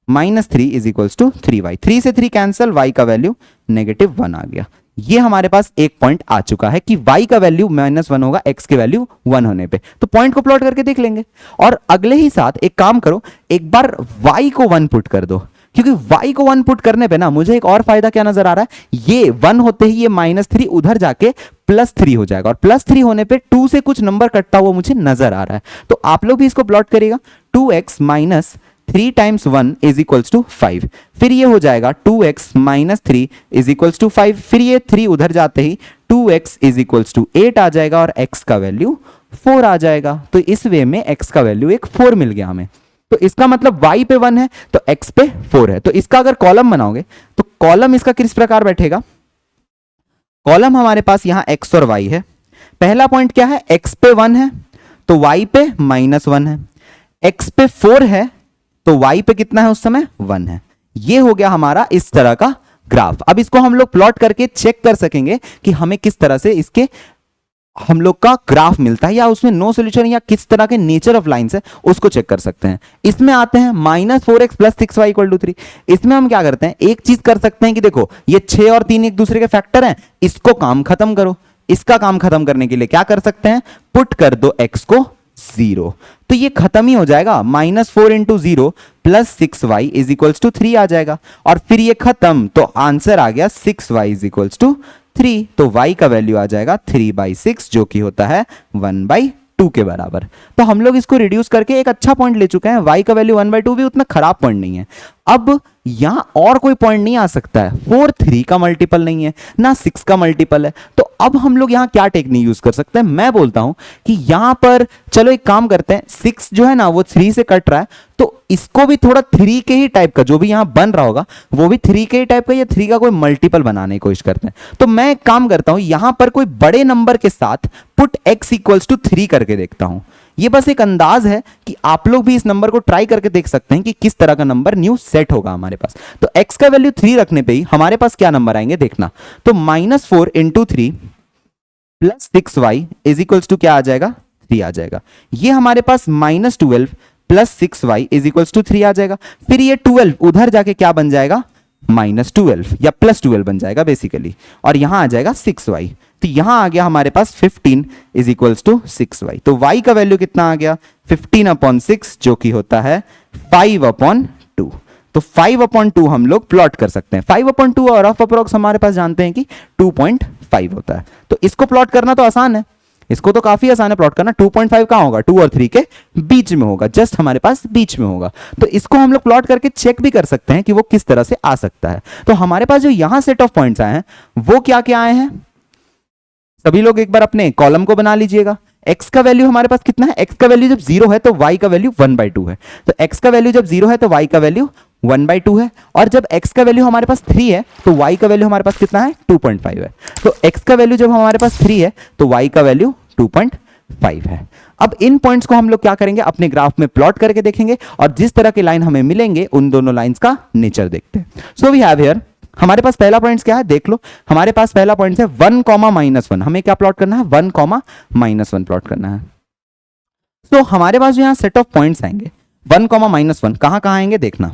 -3 is equals to 3y। 3 से 3 कैंसिल, y का वैल्यू -1 आ गया। ये हमारे पास एक पॉइंट आ चुका है कि y का वैल्यू -1 होगा x के वैल्यू 1 होने पे। तो पॉइंट को प्लॉट करके देख लेंगे। और अगले ही साथ एक काम करो, एक बार y को 1 पुट कर दो, क्योंकि y को 1 पुट करने पे ना मुझे एक और फायदा क्या नजर आ रहा है, ये 1 होते ही ये -3 उधर जाके +3 हो जाएगा, और +3 होने पे 2 से कुछ नंबर कटता हुआ मुझे नजर आ रहा है। तो आप लोग भी इसको प्लॉट करिएगा। 2x minus 3 × 1 is equals to 5, फिर ये हो जाएगा 2x minus 3 is equals to 5, फिर ये 3 उधर जाते ही 2x इज इक्वल्स टू 8 आ जाएगा और x का वैल्यू 4 आ जाएगा। तो इस वे में x का वैल्यू एक 4 मिल गया हमें। तो इसका मतलब y पे 1 है तो x पे 4 है। तो इसका अगर कॉलम बनाओगे तो कॉलम इसका किस प्रकार बैठेगा? कॉलम हमारे पास यहां x और y है। पहला पॉइंट क्या है? x पे 1 है तो y पे -1 है, x पे 4 है तो y पे कितना है उस समय? 1 है। ये हो गया हमारा इस तरह का ग्राफ। अब इसको हम लोग प्लॉट करके चेक कर सकेंगे कि हमें किस तरह से इसके हम लोग का ग्राफ मिलता है, या उसमें नो सोल्यूशन या किस तरह के नेचर ऑफ लाइंस है उसको चेक कर सकते हैं। इसमें आते हैं -4x + 6y = 3। इसमें हम क्या करते हैं, एक चीज कर सकते हैं कि देखो ये 6 और 3 एक दूसरे के फैक्टर हैं, इसको काम खत्म करो। इसका काम खत्म करने के लिए क्या कर सकते हैं, पुट कर दो x को 0, तो ये खत्म ही हो जाएगा। -4 × 0 + 6y = 3 आ जाएगा, और फिर ये खत्म, तो आंसर आ गया 6y = 3। तो y का वैल्यू आ जाएगा 3/6, जो कि होता है 1/2 के बराबर। तो हम लोग इसको रिड्यूस करके एक अच्छा पॉइंट ले चुके हैं। y का वैल्यू 1/2 भी उतना खराब पॉइंट नहीं है। अब यहां और कोई पॉइंट नहीं आ सकता है। 4 3 का मल्टीपल नहीं है, ना 6 का मल्टीपल है। तो अब हम लोग यहां क्या टेक्निक यूज कर सकते हैं, मैं बोलता हूं कि यहां पर चलो एक काम करते हैं, 6 जो है ना वो 3 से कट रहा है, तो इसको भी थोड़ा 3 के ही टाइप का जो भी यहां बन रहा होगा वो भी 3 के ही टाइप का, या 3 का कोई मल्टीपल बनाने की कोशिश करते हैं। तो मैं एक काम करता हूं, यहां पर कोई बड़े नंबर के साथ पुट x = 3 करके देखता हूं। ये बस एक अंदाज है कि आप लोग भी इस नंबर को ट्राई करके देख सकते हैं कि किस तरह का नंबर न्यू सेट होगा हमारे पास। तो x का वैल्यू 3 रखने पे ही हमारे पास क्या नंबर आएंगे देखना। तो -4 × 3 + 6y = क्या आ जाएगा, 3 आ जाएगा। ये हमारे पास -12 + 6y = 3 आ जाएगा। फिर ये 12 उधर जाके क्या बन जाएगा, -12 या +12 बन जाएगा बेसिकली, और यहां आ जाएगा 6y। तो यहां आ गया हमारे पास 15 = 6y। तो y का वैल्यू कितना आ गया, 15/6, जो कि होता है 5/2। तो 5/2 हम लोग प्लॉट कर सकते हैं। 5/2 और रफ अप्रोक्स हमारे पास जानते हैं कि 2.5 होता है। तो इसको प्लॉट करना तो आसान है, इसको तो काफी आसान है प्लॉट करना। 2.5 कहां होगा, 2 और 3 के बीच में होगा, जस्ट हमारे पास बीच में होगा। तो इसको हम लोग प्लॉट करके चेक भी कर सकते हैं कि वो किस तरह से आ सकता है। तो हमारे पास जो यहां सेट ऑफ पॉइंट्स आए हैं वो क्या क्या आए हैं, सभी लोग एक बार अपने कॉलम को बना लीजिएगा। x का वैल्यू हमारे पास कितना है, x का वैल्यू जब 0 है तो y का वैल्यू 1/2 है। तो x का वैल्यू जब 0 है तो y का वैल्यू 1/2 है, और जब x का वैल्यू हमारे पास 3 है तो y का वैल्यू हमारे पास कितना है, 2.5 है। तो x का वैल्यू जब हमारे पास 3 है तो y का वैल्यू 2.5 है। अब इन पॉइंट्स को हम लोग क्या करेंगे, अपने ग्राफ में प्लॉट करके देखेंगे, और जिस तरह के लाइन हमें मिलेंगे उन दोनों लाइंस का नेचर देखते हैं। सो वी हैव हियर, हमारे पास पहला पॉइंट क्या है देख लो, हमारे पास पहला पॉइंट है 1, -1। हमें क्या प्लॉट करना है, 1, -1 प्लॉट करना है। तो हमारे पास जो यहां सेट ऑफ पॉइंट्स आएंगे 1, -1 कहां कहां आएंगे देखना।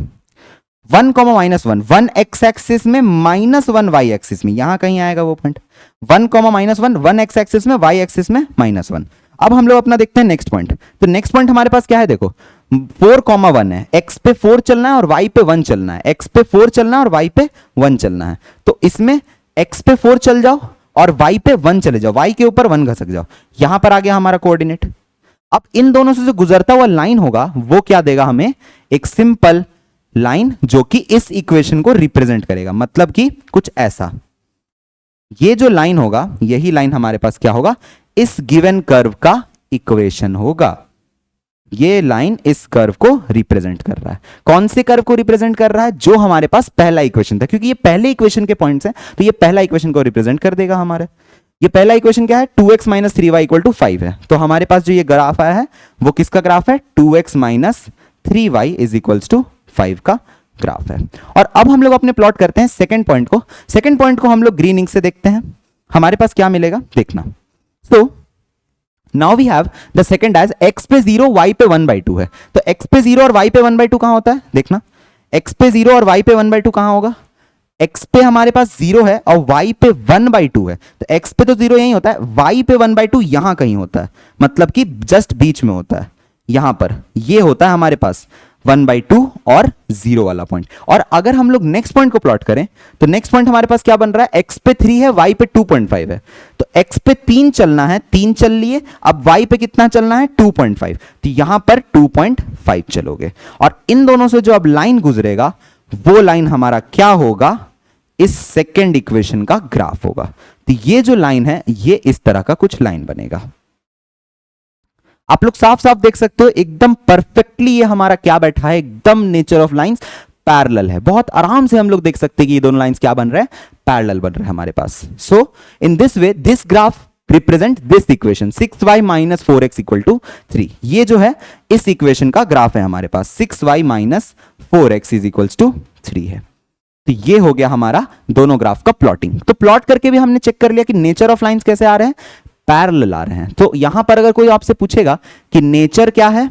1, -1 1 x एक्सिस में, -1 y एक्सिस में, यहां कहीं आएगा वो पॉइंट। 1, -1 1 x एक्सिस में, y एक्सिस में -1। अब हम लोग अपना देखते हैं नेक्स्ट पॉइंट। तो नेक्स्ट पॉइंट हमारे पास क्या है देखो, 4, 1 है, x पे 4 चलना है और y पे 1 चलना है, x पे 4 चलना है और y पे 1 चलना है। तो इसमें x पे 4 चल जाओ और y पे 1 चले जाओ, y के ऊपर 1 घसक जाओ, यहां पर आ गया हमारा कोऑर्डिनेट। अब इन दोनों से जो गुजरता हुआ लाइन होगा वो क्या देगा हमें, एक सिंपल लाइन जो कि इस इक्वेशन को रिप्रेजेंट करेगा। मतलब कि कुछ ऐसा, ये जो लाइन होगा यही लाइन हमारे पास क्या होगा, इस गिवन कर्व का इक्वेशन होगा। ये लाइन इस कर्व को रिप्रेजेंट कर रहा है। कौन से कर्व को रिप्रेजेंट कर रहा है, जो हमारे पास पहला इक्वेशन था, क्योंकि ये पहले इक्वेशन के पॉइंट्स हैं तो ये पहला इक्वेशन को रिप्रेजेंट कर देगा हमारे। ये पहला इक्वेशन क्या है, 2x - 3y = 5 है। तो हमारे पास जो ये ग्राफ आया है वो किसका ग्राफ है, 2x - 3y = 5 का ग्राफ है। और अब हम लोग अपने प्लॉट करते हैं सेकंड पॉइंट को। सेकंड पॉइंट को हम लोग ग्रीन इंक से देखते हैं, हमारे पास क्या मिलेगा देखना। So now we have the second as x पे 0 y पे 1/2 है। तो x पे 0 और y पे 1/2 कहां होता है देखना, x पे 0 और y पे 1/2 कहां होगा, x पे हमारे पास 0 है और y पे 1/2 है। तो x पे तो 0 यही होता है, y पे 1/2 यहां कहीं होता है, मतलब कि जस्ट बीच में होता है, यहां पर ये होता है हमारे पास 1/2 और 0 वाला पॉइंट। और अगर हम लोग नेक्स्ट पॉइंट को प्लॉट करें तो नेक्स्ट पॉइंट हमारे पास क्या बन रहा है, x पे 3 है, y पे 2.5 है। तो x पे 3 चलना है, 3 चल लिए, अब y पे कितना चलना है, 2.5। तो यहां पर 2.5 चलोगे, और इन दोनों से जो अब लाइन गुजरेगा वो लाइन हमारा क्या होगा, इस सेकेंड इक्वेशन का ग्राफ होगा। तो ये जो लाइन है ये इस तरह का कुछ लाइन बनेगा। आप लोग साफ साफ देख सकते हो एकदम परफेक्टली ये हमारा क्या बैठा है, एकदम नेचर ऑफ लाइंस पैरेलल है। बहुत आराम से हम लोग देख सकते हैं कि ये दोनों लाइंस क्या बन रहे हैं, पैरेलल बन रहे हैं हमारे पास। So in this way this graph represent this equation 6y - 4x = 3। ये जो है इस इक्वेशन का ग्राफ है हमारे पास, 6y - 4x = 3 है। तो ये हो गया हमारा दोनों ग्राफ का प्लॉटिंग। तो प्लॉट करके भी हमने चेक कर लिया कि नेचर ऑफ लाइंस कैसे आ रहे हैं, पैरेलल आ रहे हैं। तो यहां पर अगर कोई आपसे पूछेगा कि नेचर क्या है,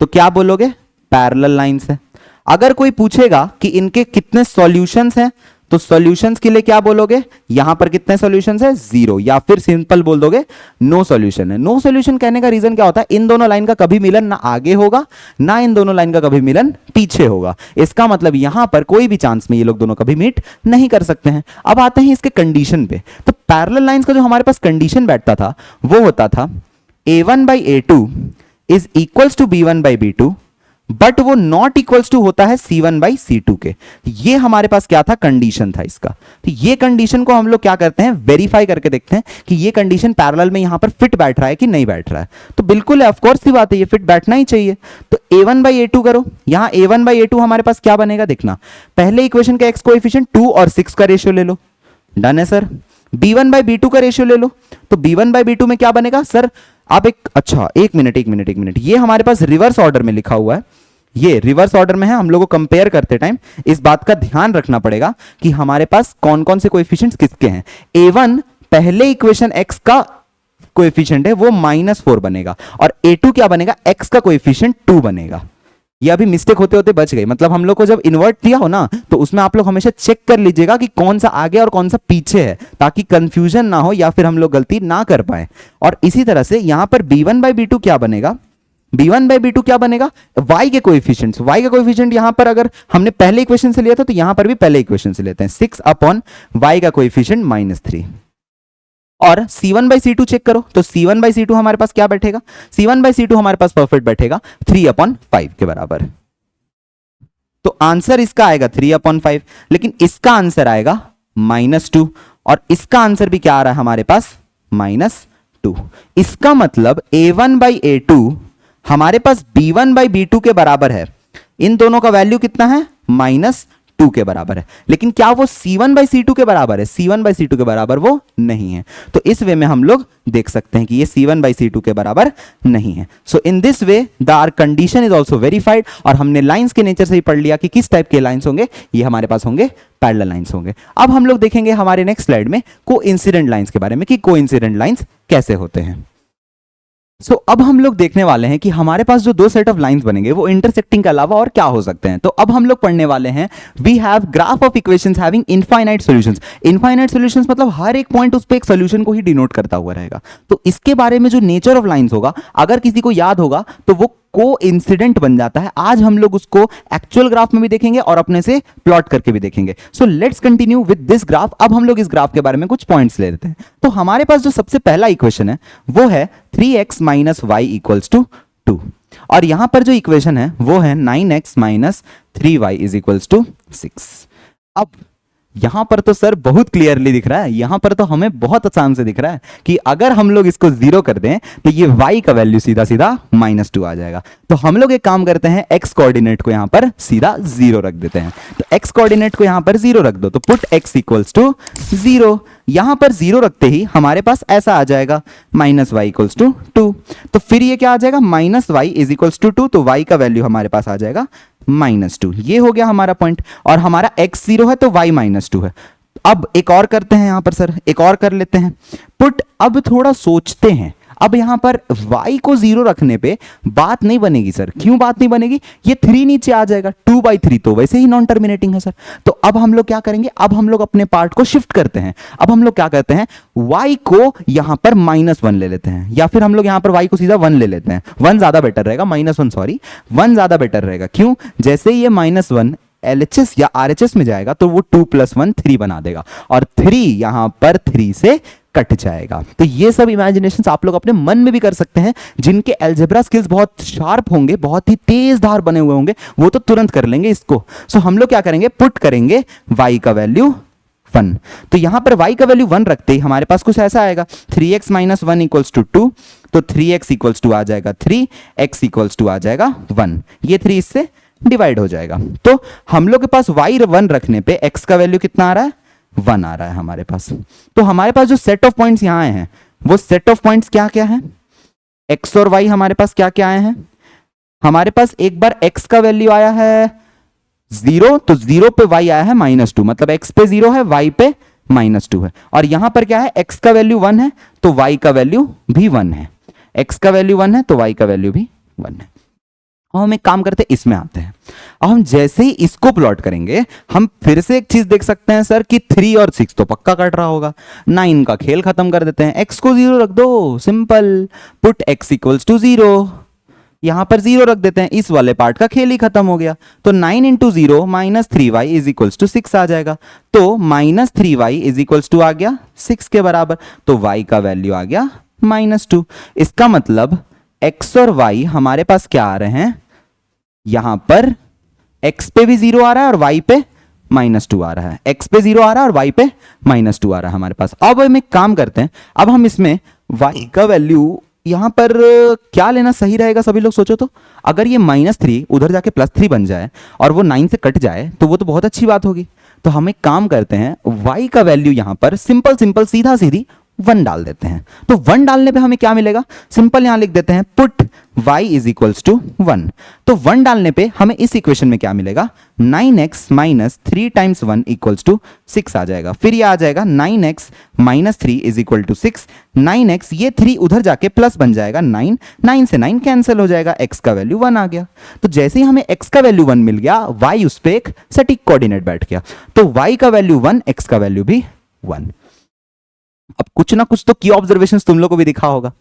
तो क्या बोलोगे, पैरेलल लाइंस है। अगर कोई पूछेगा कि इनके कितने सॉल्यूशंस हैं, तो सॉल्यूशंस के लिए क्या बोलोगे, यहां पर कितने सॉल्यूशंस है, 0, या फिर सिंपल बोल दोगे नो सॉल्यूशन है। नो सॉल्यूशन कहने का रीजन क्या होता है, इन दोनों लाइन का कभी मिलन ना आगे होगा ना इन दोनों लाइन का कभी मिलन पीछे होगा। इसका मतलब यहां पर कोई भी चांस में ये लोग दोनों कभी मीट नहीं कर सकते हैं। अब आते हैं इसके कंडीशन पे। तो पैरेलल लाइंस का जो हमारे पास कंडीशन बैठता था वो होता था a1/a2 is equals to b1/b2, but वो नॉट इक्वल्स टू होता है c1/c2 के। ये हमारे पास क्या था, कंडीशन था इसका। तो ये कंडीशन को हम लोग क्या करते हैं, वेरीफाई करके देखते हैं कि ये कंडीशन पैरेलल में यहां पर फिट बैठ रहा है कि नहीं बैठ रहा है। तो बिल्कुल है, ऑफ कोर्स सी बात है, ये फिट बैठना ही चाहिए। तो a1/a2 करो, यहां a1/a2 हमारे पास क्या बनेगा, देखना पहले इक्वेशन का x कोएफिशिएंट 2 और 6 का रेशियो ले लो, डन है सर। b1/b2 का रेशियो ले लो, तो b1/b2 में क्या बनेगा सर, आप एक मिनट, ये हमारे पास रिवर्स ऑर्डर में लिखा हुआ है, ये रिवर्स ऑर्डर में है। हम लोग को कंपेयर करते टाइम इस बात का ध्यान रखना पड़ेगा कि हमारे पास कौन कौन से कोएफिशिएंट्स किसके हैं। a1 पहले इक्वेशन x का कोएफिशिएंट है, वो -4 बनेगा, और a2 क्या बनेगा, x का कोएफिशिएंट 2 बनेगा। ये अभी मिस्टेक होते होते बच गई, मतलब हम लोग को जब इन्वर्ट दिया हो ना, तो उसमें आप लोग हमेशा चेक कर लीजिएगा कि कौन सा आगे और कौन सा पीछे है, ताकि कंफ्यूजन ना हो या फिर हम लोग गलती ना कर पाए। और इसी तरह से यहां पर b1/b2 क्या बनेगा, b1/b2 क्या बनेगा, y के कोएफिशिएंट्स, y का कोएफिशिएंट यहां पर अगर हमने पहले इक्वेशन से लिया था तो यहां पर भी पहले इक्वेशन से लेते हैं, 6/y का कोएफिशिएंट -3। और c1/c2 चेक करो, तो c1/c2 हमारे पास क्या बैठेगा, c1/c2 हमारे पास परफेक्ट बैठेगा 3/5 के बराबर। तो आंसर इसका आएगा 3/5, लेकिन इसका आंसर आएगा -2, और इसका आंसर भी क्या आ रहा है हमारे पास, -2। इसका मतलब a1/a2 हमारे पास b1/b2 के बराबर है। इन दोनों का वैल्यू कितना है, -2 के बराबर है। लेकिन क्या वो c1/c2 के बराबर है, c1/c2 के बराबर वो नहीं है। तो इस वे में हम लोग देख सकते हैं कि ये c1/c2 के बराबर नहीं है। So in this way the r condition is also verified, और हमने लाइंस के नेचर से ही पढ़ लिया कि किस टाइप के लाइंस होंगे, ये हमारे पास होंगे पैरेलल लाइंस होंगे। अब हम लोग देखेंगे हमारे नेक्स्ट स्लाइड में कोइंसिडेंट लाइंस के बारे में कि कोइंसिडेंट लाइंस कैसे होते हैं। सो अब हम लोग देखने वाले हैं कि हमारे पास जो दो सेट ऑफ लाइंस बनेंगे वो इंटरसेक्टिंग के अलावा और क्या हो सकते हैं। तो अब हम लोग पढ़ने वाले हैं we have graph of equations having infinite solutions. Infinite solutions मतलब हर एक पॉइंट उस पे एक सॉल्यूशन को ही डिनोट करता हुआ रहेगा। तो इसके बारे में जो नेचर ऑफ लाइंस होगा, अगर किसी को याद होगा तो वो कोइंसिडेंट बन जाता है। आज हम लोग उसको एक्चुअल ग्राफ में भी देखेंगे और अपने से प्लॉट करके भी देखेंगे। So let's continue with this graph. अब हम लोग इस ग्राफ के बारे में कुछ पॉइंट्स ले लेते हैं। तो हमारे पास जो सबसे पहला इक्वेशन है वो है 3x - y = 2, और यहां पर जो इक्वेशन है वो है 9x - 3y = 6। अब यहां पर तो सर बहुत क्लियरली दिख रहा है, यहां पर तो हमें बहुत आसान से दिख रहा है कि अगर हम लोग इसको 0 कर दें तो ये y का वैल्यू सीधा सीधा -2 आ जाएगा। तो हम लोग एक काम करते हैं, x कोऑर्डिनेट को यहां पर सीधा 0 रख देते हैं। तो x कोऑर्डिनेट को यहां पर 0 रख दो, तो पुट x = 0। यहां पर 0 रखते ही हमारे पास ऐसा आ जाएगा -y = 2। तो फिर ये क्या आ जाएगा, -y = 2, तो y का वैल्यू हमारे पास आ जाएगा -2। ये हो गया हमारा पॉइंट, और हमारा x 0 है तो y -2 है। अब एक और करते हैं यहां पर सर, एक और कर लेते हैं पुट। अब थोड़ा सोचते हैं, अब यहां पर y को 0 रखने पे बात नहीं बनेगी सर। क्यों बात नहीं बनेगी, ये 3 नीचे आ जाएगा, 2/3 तो वैसे ही नॉन टर्मिनेटिंग है सर। तो अब हम लोग क्या करेंगे, अब हम लोग अपने पार्ट को शिफ्ट करते हैं। अब हम लोग क्या करते हैं, y को यहां पर -1 ले लेते हैं, या फिर हम लोग यहां पर y को सीधा 1 ले लेते हैं। 1 ज्यादा बेटर रहेगा, -1 सॉरी, 1 ज्यादा बेटर रहेगा। क्यों, जैसे ही ये -1 LHS या RHS में जाएगा तो वो 2 + 1 3 बना देगा, और 3 यहां पर 3 से कट जाएगा। तो ये सब इमेजिनेशंस आप लोग अपने मन में भी कर सकते हैं। जिनके अलजेब्रा स्किल्स बहुत शार्प होंगे, बहुत ही तेज धार बने हुए होंगे, वो तो तुरंत कर लेंगे इसको। सो हम लोग क्या करेंगे, पुट करेंगे y का वैल्यू 1। तो यहां पर y का वैल्यू 1 रखते ही हमारे पास कुछ ऐसा आएगा, 3x - 1 = 2, तो 3x = 2 आ जाएगा 3, x = 2 आ जाएगा 1। ये 3 इससे डिवाइड हो जाएगा। तो हम लोग के पास y 1 रखने पे x का वैल्यू कितना आ रहा है, 1 आ रहा है हमारे पास। तो हमारे पास जो सेट ऑफ पॉइंट्स यहां आए हैं वो सेट ऑफ पॉइंट्स क्या क्या है, x और y हमारे पास क्या क्या आए हैं। हमारे पास एक बार x का वैल्यू आया है जीरो, तो जीरो पे y आया है -2, मतलब x पे जीरो है, y पे -2 है। और यहां पर क्या है, x का वैल्यू 1 है तो y का वैल्यू भी 1 है, x का वैल्यू 1 है तो y का वैल्यू भी 1 है। अब हम एक काम करते हैं, इसमें आते हैं। अब हम जैसे ही इसको प्लॉट करेंगे, हम फिर से एक चीज देख सकते हैं सर कि 3 और 6 तो पक्का कट रहा होगा। 9 का खेल खत्म कर देते हैं, x को 0 रख दो, simple, put x equals to 0, यहां पर 0 रख देते हैं, इस वाले पार्ट का खेल ही खत्म हो गया। तो 9 into 0 -3y is equals to 6 आ जाएगा। तो -3y इज इक्वल्स टू आ गया 6 के बराबर, तो y का वैल्यू आ गया -2। इसका मतलब x और y हमारे पास क्या आ रहे हैं, यहां पर x पे भी 0 आ रहा है और y पे -2 आ रहा है, x पे 0 आ रहा है और y पे -2 आ रहा है हमारे पास। अब हम एक काम करते हैं, अब हम इसमें y का वैल्यू यहां पर क्या लेना सही रहेगा, सभी लोग सोचो तो। अगर ये -3 उधर जाके +3 बन जाए और वो 9 से कट जाए तो वो तो बहुत अच्छी बात होगी। तो हम एक काम करते हैं, y का वैल्यू यहां पर सिंपल सीधा सीधी 1 डाल देते हैं। तो 1 डालने पे हमें क्या मिलेगा, सिंपल यहां लिख देते हैं, put y is equals to 1। तो 1 डालने पे हमें इस इक्वेशन में क्या मिलेगा, 9x - 3 टाइम्स 1 इक्वल्स टू 6 आ जाएगा। फिर ये आ जाएगा 9x - 3 is equal to 6, 9x, ये 3 उधर जाके प्लस बन जाएगा 9, 9 से 9 कैंसिल हो जाएगा, x का वैल्यू 1 आ गया। तो जैसे ही हमें x का वैल्यू 1 मिल गया, y उस पे एक सटीक कोऑर्डिनेट बैठ गया, तो y का वैल्यू 1, x का वैल्यू भी 1। अब कुछ ना कुछ तो की ऑब्जर्वेशंस तुम लोग को भी दिखा होगा,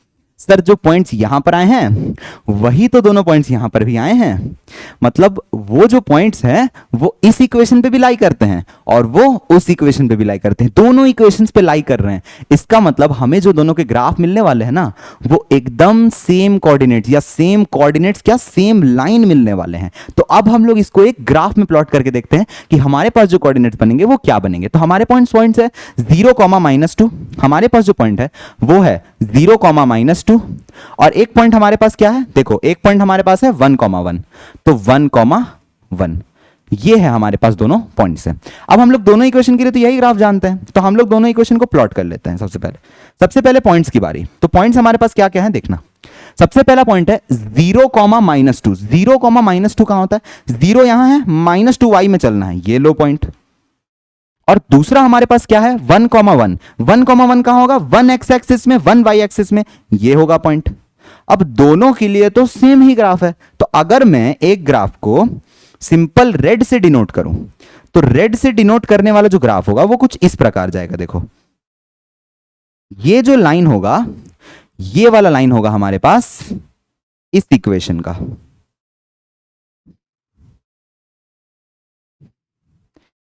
सर जो पॉइंट्स यहां पर आए हैं वही तो दोनों पॉइंट्स यहां पर भी आए हैं। मतलब वो जो पॉइंट्स हैं वो इस इक्वेशन पे भी लाई करते हैं और वो उस इक्वेशन पे भी लाई करते हैं, दोनों इक्वेशंस पे लाई कर रहे हैं। इसका मतलब हमें जो दोनों के ग्राफ मिलने वाले हैं ना, वो एकदम सेम कोऑर्डिनेट्स या सेम कोऑर्डिनेट्स क्या सेम लाइन मिलने वाले हैं। तो अब हम लोग इसको एक ग्राफ में प्लॉट करके देखते हैं कि हमारे पास जो कोऑर्डिनेट्स बनेंगे वो क्या बनेंगे। तो हमारे पॉइंट्स है 0, -2, हमारे पास जो पॉइंट है वो है 0, -2, और एक पॉइंट हमारे पास क्या है, देखो एक पॉइंट हमारे पास है 1, 1, तो 1, 1, ये है हमारे पास दोनों पॉइंट्स हैं। अब हम लोग दोनों इक्वेशन के लिए तो यही ग्राफ जानते हैं, तो हम लोग दोनों इक्वेशन को प्लॉट कर लेते हैं। सबसे पहले पॉइंट्स की बारी। तो पॉइंट्स हमारे पास क्या क्या है देखना। सबसे पहला पॉइंट है 0, -2। 0, -2 कहां होता है, 0 यहां है, -2y में चलना है, ये लो पॉइंट। और दूसरा हमारे पास क्या है 1, 1, 1, 1 कहां होगा, 1 x एक्सिस में, 1 y एक्सिस में, ये होगा पॉइंट। अब दोनों के लिए तो सेम ही ग्राफ है, तो अगर मैं एक ग्राफ को सिंपल रेड से डिनोट करूं, तो रेड से डिनोट करने वाला जो ग्राफ होगा वो कुछ इस प्रकार जाएगा। देखो ये जो लाइन होगा, ये वाला लाइन होगा हमारे पास इस इक्वेशन का,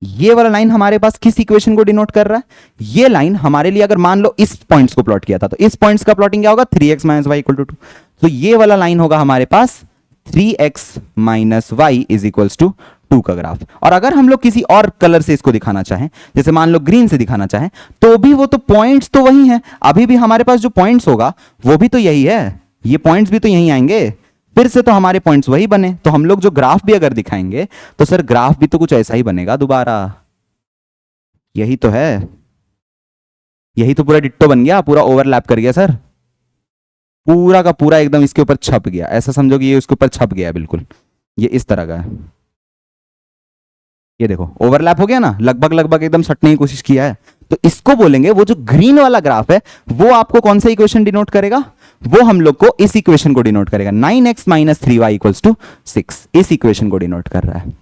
ये वाला लाइन हमारे पास किस इक्वेशन को डिनोट कर रहा है, ये लाइन हमारे लिए अगर मान लो इस पॉइंट्स को प्लॉट किया था, तो इस पॉइंट्स का प्लॉटिंग क्या होगा, 3x - y = 2। तो ये वाला लाइन होगा हमारे पास 3x - y = 2 का ग्राफ। और अगर हम लोग किसी और कलर से इसको दिखाना चाहें, जैसे मान लो ग्रीन से दिखाना चाहें, तो भी वो तो पॉइंट्स तो वही हैं, अभी भी हमारे पास जो पॉइंट्स होगा वो भी तो यही है, ये पॉइंट्स भी तो यही आएंगे, फिर से तो हमारे पॉइंट्स वही बने। तो हम लोग जो ग्राफ भी अगर दिखाएंगे तो सर ग्राफ भी तो कुछ ऐसा ही बनेगा दोबारा, यही तो है, यही तो पूरा डिट्टो बन गया, पूरा ओवरलैप कर गया सर, पूरा का पूरा एकदम इसके ऊपर छप गया, ऐसा समझो कि ये उसके ऊपर छप गया बिल्कुल, ये इस तरह का है। ये देखो ओवरलैप हो गया ना, लगभग एकदम सटने की कोशिश किया है। तो इसको बोलेंगे, वो जो ग्रीन वाला ग्राफ है वो आपको कौन सा इक्वेशन डिनोट करेगा, वो हम लोग को इस इक्वेशन को डिनोट करेगा, 9x - 3y = 6, इस इक्वेशन को डिनोट कर रहा है।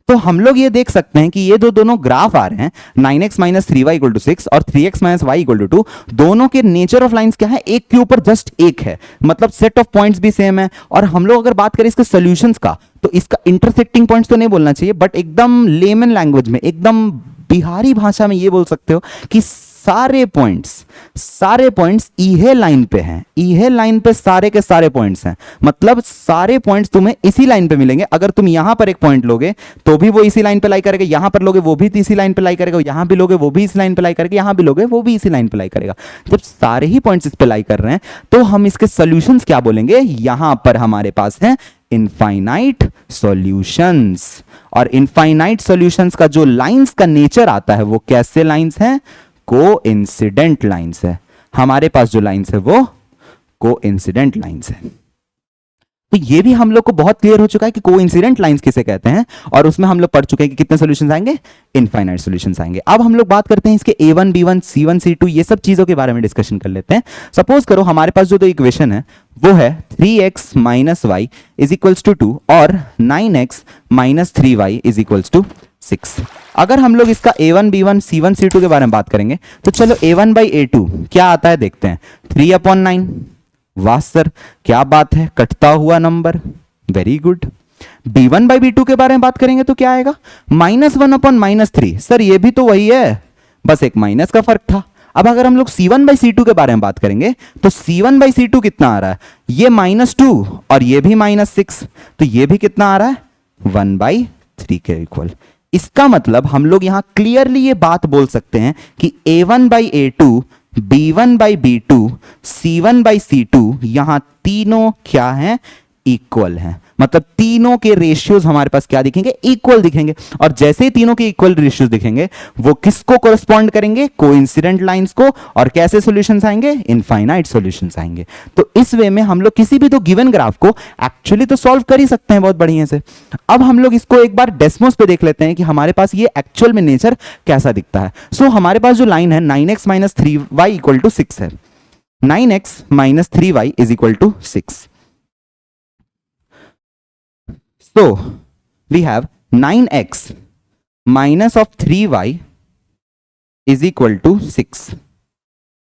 तो हम लोग ये देख सकते हैं कि ये जो दोनों ग्राफ आ रहे हैं 9x - 3y = 6 और 3x - y = 2, दोनों के नेचर ऑफ लाइंस क्या है, एक के ऊपर जस्ट एक है, मतलब सेट ऑफ पॉइंट्स भी सेम है। और हम लोग अगर बात करें इसके सॉल्यूशंस का, तो इसका इंटरसेक्टिंग पॉइंट्स तो नहीं बोलना चाहिए, बट एकदम लेमन लैंग्वेज में, एकदम बिहारी भाषा में ये बोल सकते हो कि सारे पॉइंट्स इहे लाइन पे हैं, इहे लाइन पे सारे के सारे पॉइंट्स हैं, मतलब सारे पॉइंट्स तुम्हें इसी लाइन पे मिलेंगे। अगर तुम यहां पर एक पॉइंट लोगे तो भी वो इसी लाइन पे लाई करेगा, यहां पर लोगे वो भी इसी लाइन पे लाई करेगा, यहां भी लोगे वो भी इसी लाइन पे लाई करेगा, यहां भी लोगे वो भी इसी लाइन पे लाई करेगा। जब सारे ही पॉइंट्स इस पे लाई कर रहे हैं तो हम इसके सॉल्यूशंस क्या बोलेंगे, यहां पर हमारे पास है इनफाइनाइट सॉल्यूशंस। और इनफाइनाइट सॉल्यूशंस का जो लाइंस का नेचर आता है वो कैसे लाइंस हैं, कोइंसिडेंट लाइंस है। हमारे पास जो लाइंस है वो कोइंसिडेंट लाइंस है। तो ये भी हम लोग को बहुत क्लियर हो चुका है कि कोइंसिडेंट लाइंस किसे कहते हैं, और उसमें हम लोग पढ़ चुके हैं कि कितने सॉल्यूशंस आएंगे, इनफाइनाइट सॉल्यूशंस आएंगे। अब हम लोग बात करते हैं इसके a1 b1 c1 c2 ये सब चीजों के बारे में डिस्कशन कर लेते हैं। सपोज करो हमारे पास जो दो इक्वेशन है वो है 3x minus y is equals to 2 और 9x minus 3y is equals to 6। अगर हम लोग इसका a1 b1 c1 c2 के बारे में बात करेंगे तो चलो a1 बाई a2 क्या आता है देखते हैं, 3/9। वाह सर क्या बात है, कटता हुआ number, very good. b1 by b2 के बारे में बात करेंगे तो क्या आएगा, -1/-3। सर ये भी तो वही है, बस एक माइनस का फर्क था। अब अगर हम लोग c1 बाई c2 के बारे में बात करेंगे तो c1 बाई c2 कितना आ रहा है, ये -2 और ये भी -6, तो ये भी कितना आ रहा है, 1/3 के इक्वल। इसका मतलब हम लोग यहां क्लियरली ये बात बोल सकते हैं कि a1 by a2, b1 by b2, c1 by c2 यहां तीनों क्या हैं, इक्वल हैं। मतलब तीनों के रेशियोज हमारे पास क्या दिखेंगे, इक्वल दिखेंगे। और जैसे ही तीनों के इक्वल रेशियोज दिखेंगे वो किसको कोरिस्पॉन्ड करेंगे, कोइंसिडेंट लाइंस को। और कैसे सॉल्यूशंस आएंगे, इनफाइनाइट सॉल्यूशंस आएंगे। तो इस वे में हम लोग किसी भी तो गिवन ग्राफ को एक्चुअली तो सॉल्व कर ही सकते हैं बहुत बढ़िया से। अब हम लोग इसको एक बार डेस्मोस पे देख लेते हैं कि हमारे पास ये एक्चुअल में नेचर कैसा दिखता है। सो हमारे पास जो लाइन है 9x minus 3y equal to 6 है, 9x minus 3y is equal to 6। So we have 9x minus of 3y is equal to 6।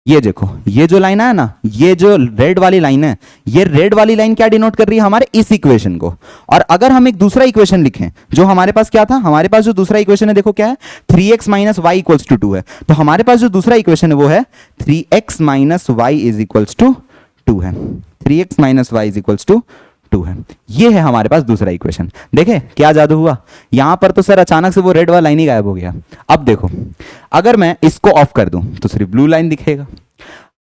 ये देखो ये जो लाइन है ना, ये जो रेड वाली लाइन है, ये रेड वाली लाइन क्या डिनोट कर रही है, हमारे इस इक्वेशन को। और अगर हम एक दूसरा इक्वेशन लिखें जो हमारे पास क्या था, हमारे पास जो दूसरा इक्वेशन है देखो क्या है, 3x minus Y equals to 2 है। तो हमारे पास जो दूसरा इक्वेशन है वो है 3x minus y is equals to 2 है, 3x minus y is equals to 2 है। ये है हमारे पास दूसरा इक्वेशन। देखे क्या जादू हुआ, यहां पर तो सर अचानक से वो रेड वाला लाइन ही गायब हो गया। अब देखो अगर मैं इसको ऑफ कर दूं तो सिर्फ ब्लू लाइन दिखेगा,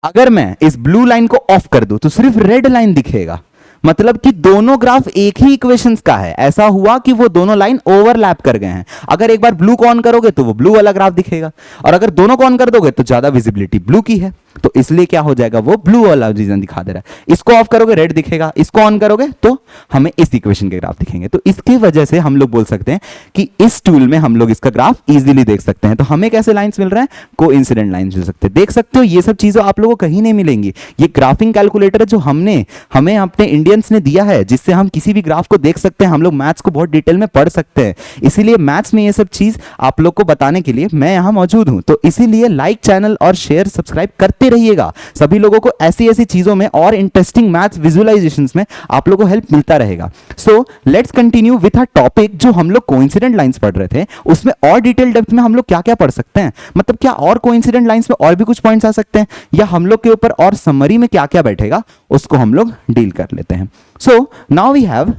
अगर मैं इस ब्लू लाइन को ऑफ कर दूं तो सिर्फ रेड लाइन दिखेगा। मतलब कि दोनों ग्राफ एक ही इक्वेशंस का है। ऐसा हुआ कि वो दोनों लाइन ओवरलैप कर गए हैं। अगर एक बार ब्लू को ऑन करोगे तो वो ब्लू वाला ग्राफ दिखेगा, और अगर दोनों को ऑन कर दोगे तो ज्यादा विजिबिलिटी ब्लू की है, तो इसलिए क्या हो जाएगा, वो ब्लू वाला रीजन दिखा दे रहा है। इसको ऑफ करोगे रेड दिखेगा, इसको ऑन करोगे तो हमें इस इक्वेशन के ग्राफ दिखेंगे। तो इसकी वजह से हम लोग बोल सकते हैं कि इस टूल में हम लोग इसका ग्राफ इजीली देख सकते हैं। तो हमें कैसे लाइंस मिल रहे हैं, कोइंसिडेंट लाइंस मिल सकते हैं। देख सकते हो ये सब चीजें आप लोगों को कहीं नहीं मिलेंगी। ये ग्राफिंग कैलकुलेटर है जो हमें अपने इंडियंस ने दिया है, जिससे हम किसी भी ग्राफ को देख सकते हैं। हम लोग मैथ्स को बहुत डिटेल में पढ़ सकते हैं, इसीलिए मैथ्स में ये सब चीज आप लोग को बताने के लिए मैं यहां मौजूद हूं। तो इसीलिए लाइक चैनल और शेयर सब्सक्राइब करते रहिएगा। सभी लोगों को ऐसी ऐसी चीजों में और इंटरेस्टिंग मैथ्स विजुअलाइजेशंस में आप लोगों को हेल्प मिलता रहेगा। So let's continue with a topic जो हम लोग कोइंसिडेंट लाइंस पढ़ रहे थे। उसमें और डिटेल डेप्थ में हम लोग क्या क्या पढ़ सकते हैं, मतलब क्या और कोइंसिडेंट लाइंस में और भी कुछ पॉइंट्स आ सकते हैं, या हम लोग के ऊपर और समरी में क्या क्या बैठेगा उसको हम लोग डील कर लेते हैं। सो नाउ वी हैव,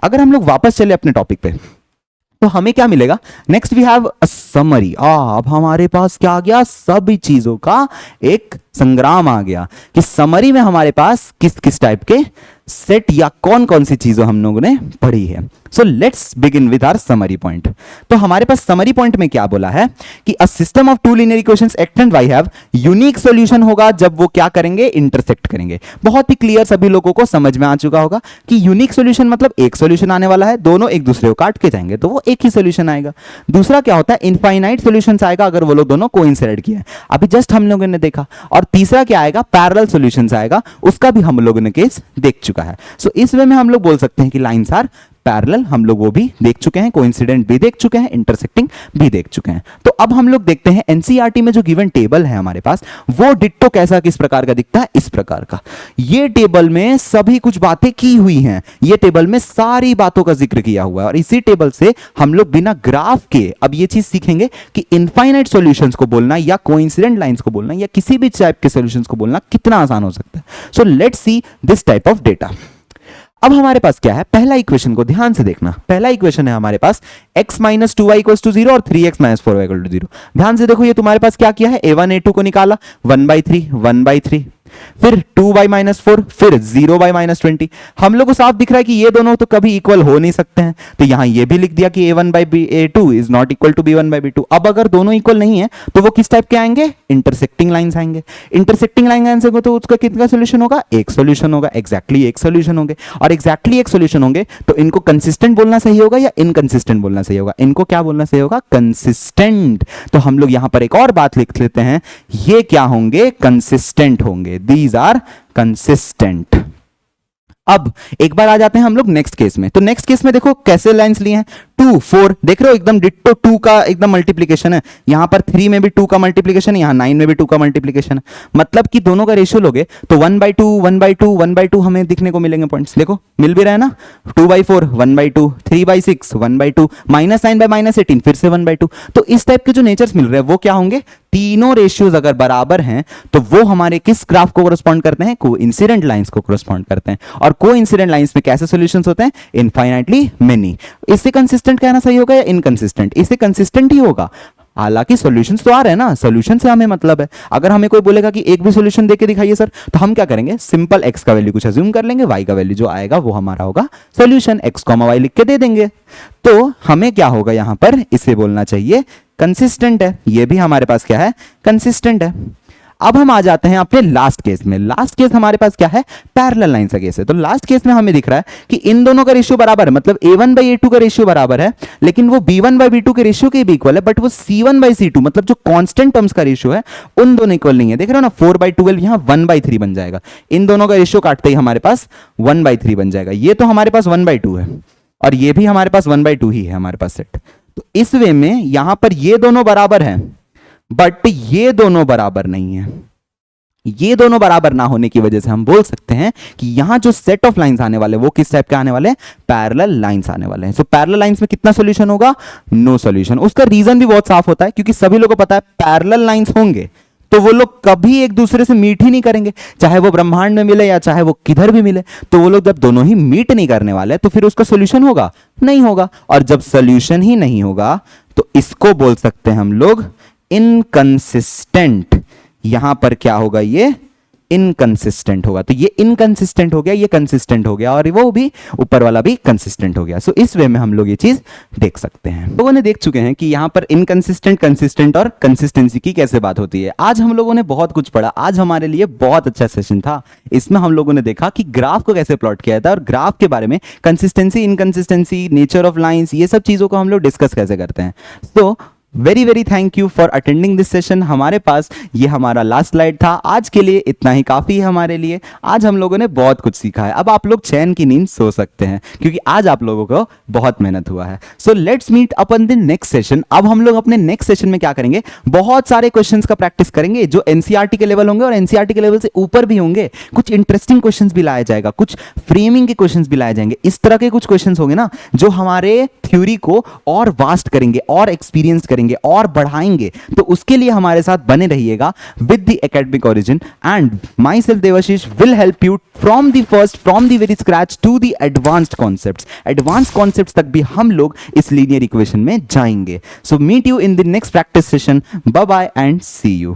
अगर हम लोग वापस चले अपने टॉपिक पे तो हमें क्या मिलेगा, next we have a summary. अब हमारे पास क्या आ गया, सभी चीजों का एक संग्राम आ गया कि समरी में हमारे पास किस किस टाइप के सेट या कौन कौन सी चीजों हम लोगों ने पढ़ी है। So let's begin with our summary point. तो हमारे पास समरी पॉइंट में क्या बोला है कि a system of two linear equations x and y have unique solution होगा जब वो क्या करेंगे, इंटरसेक्ट करेंगे। बहुत ही क्लियर सभी लोगों को समझ में आ चुका होगा कि यूनिक सॉल्यूशन मतलब एक सॉल्यूशन आने वाला है, दोनों एक दूसरे को काट के जाएंगे तो वो एक ही सॉल्यूशन आएगा। दूसरा क्या होता है, इनफाइनाइट सॉल्यूशंस आएगा अगर वो लोग दोनों कोइंसाइड किए हैं, अभी जस्ट हम लोगों ने देखा। और तीसरा क्या आएगा, पैरेलल सॉल्यूशंस आएगा, उसका भी हम लोगों ने केस देख चुका है। सो इस वे में हम लोग बोल सकते हैं कि लाइंस आर पैरेलल, हम लोग वो भी देख चुके हैं, कोइंसिडेंट भी देख चुके हैं, इंटरसेक्टिंग भी देख चुके हैं। तो अब हम लोग देखते हैं एनसीईआरटी में जो गिवन टेबल है हमारे पास वो डिट्टो कैसा किस प्रकार का दिखता है, इस प्रकार का। ये टेबल में सभी कुछ बातें की हुई हैं, ये टेबल में सारी बातों का जिक्र किया हुआ है, और इसी टेबल से हम लोग बिना ग्राफ के अब ये चीज सीखेंगे कि इनफाइनाइट सॉल्यूशंस को बोलना या कोइंसिडेंट लाइंस को बोलना या किसी भी टाइप के सॉल्यूशंस को बोलना कितना आसान हो सकता है। So let's see this type of data. अब हमारे पास क्या है, पहला इक्वेशन को ध्यान से देखना। पहला इक्वेशन है हमारे पास x minus 2y equals to 0 और 3x minus 4y equal to 0। ध्यान से देखो, ये तुम्हारे पास क्या किया है, a1 a2 को निकाला 1/3 1/3। फिर 2/-4, फिर 0/-20। हम लोग को साफ दिख रहा है कि ये दोनों तो कभी इक्वल हो नहीं सकते हैं, तो यहां ये भी लिख दिया कि a1/a2 is not equal to b1/b2। अब अगर दोनों इक्वल नहीं है तो वो किस टाइप के आएंगे? इंटरसेक्टिंग लाइंस आएंगे। इंटरसेक्टिंग लाइन आएंगे तो उसका कितना सोल्यूशन होगा? एक सोल्यूशन होगा। एग्जैक्टली एक सोल्यूशन होंगे, और एग्जैक्टली एक सोल्यूशन होंगे तो इनको कंसिस्टेंट बोलना सही होगा या इनकंसिस्टेंट बोलना सही होगा? इनको क्या बोलना सही होगा? कंसिस्टेंट। तो हम लोग यहां पर एक और बात लिख लेते हैं, ये क्या होंगे? कंसिस्टेंट होंगे। These are consistent. अब एक बार आ जाते हैं हम लोग नेक्स्ट केस में। तो नेक्स्ट केस में देखो कैसे लाइंस लिए हैं, 2 4, देख रहे हो एकदम डिट्टो 2 का एकदम मल्टीप्लीकेशन है। यहां पर 3 में भी 2 का मल्टीप्लीकेशन है, यहां 9 में भी 2 का मल्टीप्लीकेशन है। मतलब कि दोनों का रेशियो लोगे तो 1/2 1/2 1/2 हमें दिखने को मिलेंगे पॉइंट्स। देखो मिल भी रहा है ना, 2/4 1/2, 3/6 1/2, -9/-18 फिर से 1/2। तो इस टाइप के जो नेचर्स मिल रहे हैं वो क्या होंगे? तीनों रेशियोज अगर बराबर हैं तो वो हमारे किस ग्राफ को कोरस्पॉन्ड करते हैं? कोइंसिडेंट लाइंस को कोरस्पॉन्ड करते हैं। और कोइंसिडेंट लाइंस में कैसे सॉल्यूशंस होते हैं? Infinitely many. इससे कंसिस्टेंट कहना सही होगा या इनकंसिस्टेंट? इससे कंसिस्टेंट ही होगा। हालांकि सॉल्यूशंस तो आ रहे हैं ना, सॉल्यूशन से हमें मतलब है। अगर हमें कोई बोलेगा कि एक भी सॉल्यूशन देके दिखाइए सर, तो हम क्या करेंगे? सिंपल x का वैल्यू कुछ अज्यूम कर लेंगे, y का वैल्यू जो आएगा वो हमारा होगा सॉल्यूशन, x, y लिख के दे देंगे। तो हमें क्या होगा यहां पर? इसे बोलना चाहिए कंसिस्टेंट है। ये भी हमारे पास क्या है? कंसिस्टेंट है। अब हम आ जाते हैं अपने लास्ट केस में। लास्ट केस हमारे पास क्या है? पैरेलल लाइन का केस है। तो लास्ट केस में हमें दिख रहा है कि इन दोनों का रेशियो बराबर है, मतलब a1/a2 का रेशियो बराबर है, लेकिन वो b1/b2 के रेशियो के भी इक्वल है, बट वो c1/c2 मतलब जो कांस्टेंट टर्म्स का रेशियो है उन दोनों इक्वल नहीं है। देख रहे हो ना, 4/12 यहां 1/3 बन जाएगा। इन दोनों का रेशियो काटते ही हमारे पास 1/3 बन जाएगा। ये तो हमारे पास 1/2 है और ये भी हमारे पास 1/2 ही है हमारे पास सेट। तो इस वे में यहां पर ये दोनों बराबर हैं, बट ये दोनों बराबर नहीं है। ये दोनों बराबर ना होने की वजह से हम बोल सकते हैं कि यहां जो सेट ऑफ लाइंस आने वाले वो किस टाइप के आने वाले हैं? पैरेलल लाइंस आने वाले हैं। सो पैरेलल लाइंस में कितना सॉल्यूशन होगा? No solution. उसका रीजन भी बहुत साफ होता है, क्योंकि सभी लोगों को पता है पैरेलल लाइंस होंगे तो वो लोग कभी एक दूसरे से मीट ही नहीं करेंगे, चाहे वो ब्रह्मांड में मिले या चाहे वो किधर भी मिले। तो वो लोग जब दोनों ही मीट नहीं करने वाले तो फिर उसका सॉल्यूशन होगा? नहीं होगा। और जब सॉल्यूशन ही नहीं होगा तो इसको बोल सकते हैं हम लोग इनकंसिस्टेंट। यहां पर क्या होगा? ये इनकंसिस्टेंट होगा। तो ये इनकंसिस्टेंट हो गया, ये कंसिस्टेंट हो गया, और वो भी ऊपर वाला भी कंसिस्टेंट हो गया। सो इस वे में हम लोग ये चीज देख सकते हैं। लोगों ने देख चुके हैं कि यहां पर इनकंसिस्टेंट, कंसिस्टेंट और कंसिस्टेंसी की कैसे बात होती है। आज हम लोगों ने बहुत कुछ पढ़ा। आज हमारे लिए बहुत अच्छा सेशन था। इसमें हम लोगों ने देखा कि ग्राफ को कैसे प्लॉट किया था और ग्राफ के बारे में consistency, inconsistency, nature of lines, ये सब चीजों को हम लोग डिस्कस कैसे करते हैं। So very very thank you for attending this session. हमारे पास ये हमारा लास्ट स्लाइड था। आज के लिए इतना ही काफ़ी है हमारे लिए। आज हम लोगों ने बहुत कुछ सीखा है। अब आप लोग चैन की नींद सो सकते हैं, क्योंकि आज आप लोगों को बहुत मेहनत हुआ है। So let's meet upon the next session. अब हम लोग अपने नेक्स्ट सेशन में क्या करेंगे? बहुत सारे क्वेश्चंस का प्रैक्टिस करेंगे जो एनसीईआरटी के लेवल होंगे और एनसीईआरटी के लेवल से ऊपर भी होंगे। कुछ इंटरेस्टिंग क्वेश्चंस भी लाया जाएगा, कुछ फ्रेमिंग के क्वेश्चंस भी लाए जाएंगे। इस तरह के कुछ क्वेश्चंस होंगे ना जो हमारे थ्योरी को और वास्ट करेंगे, और एक्सपीरियंस करेंगे, और बढ़ाएंगे। तो उसके लिए हमारे साथ बने रहिएगा with the academic origin, and myself Devashish will help you from the very scratch to the advanced concepts. Advanced concepts तक भी हम लोग इस लीनियर इक्वेशन में जाएंगे। So meet you in the next practice session. Bye bye and see you.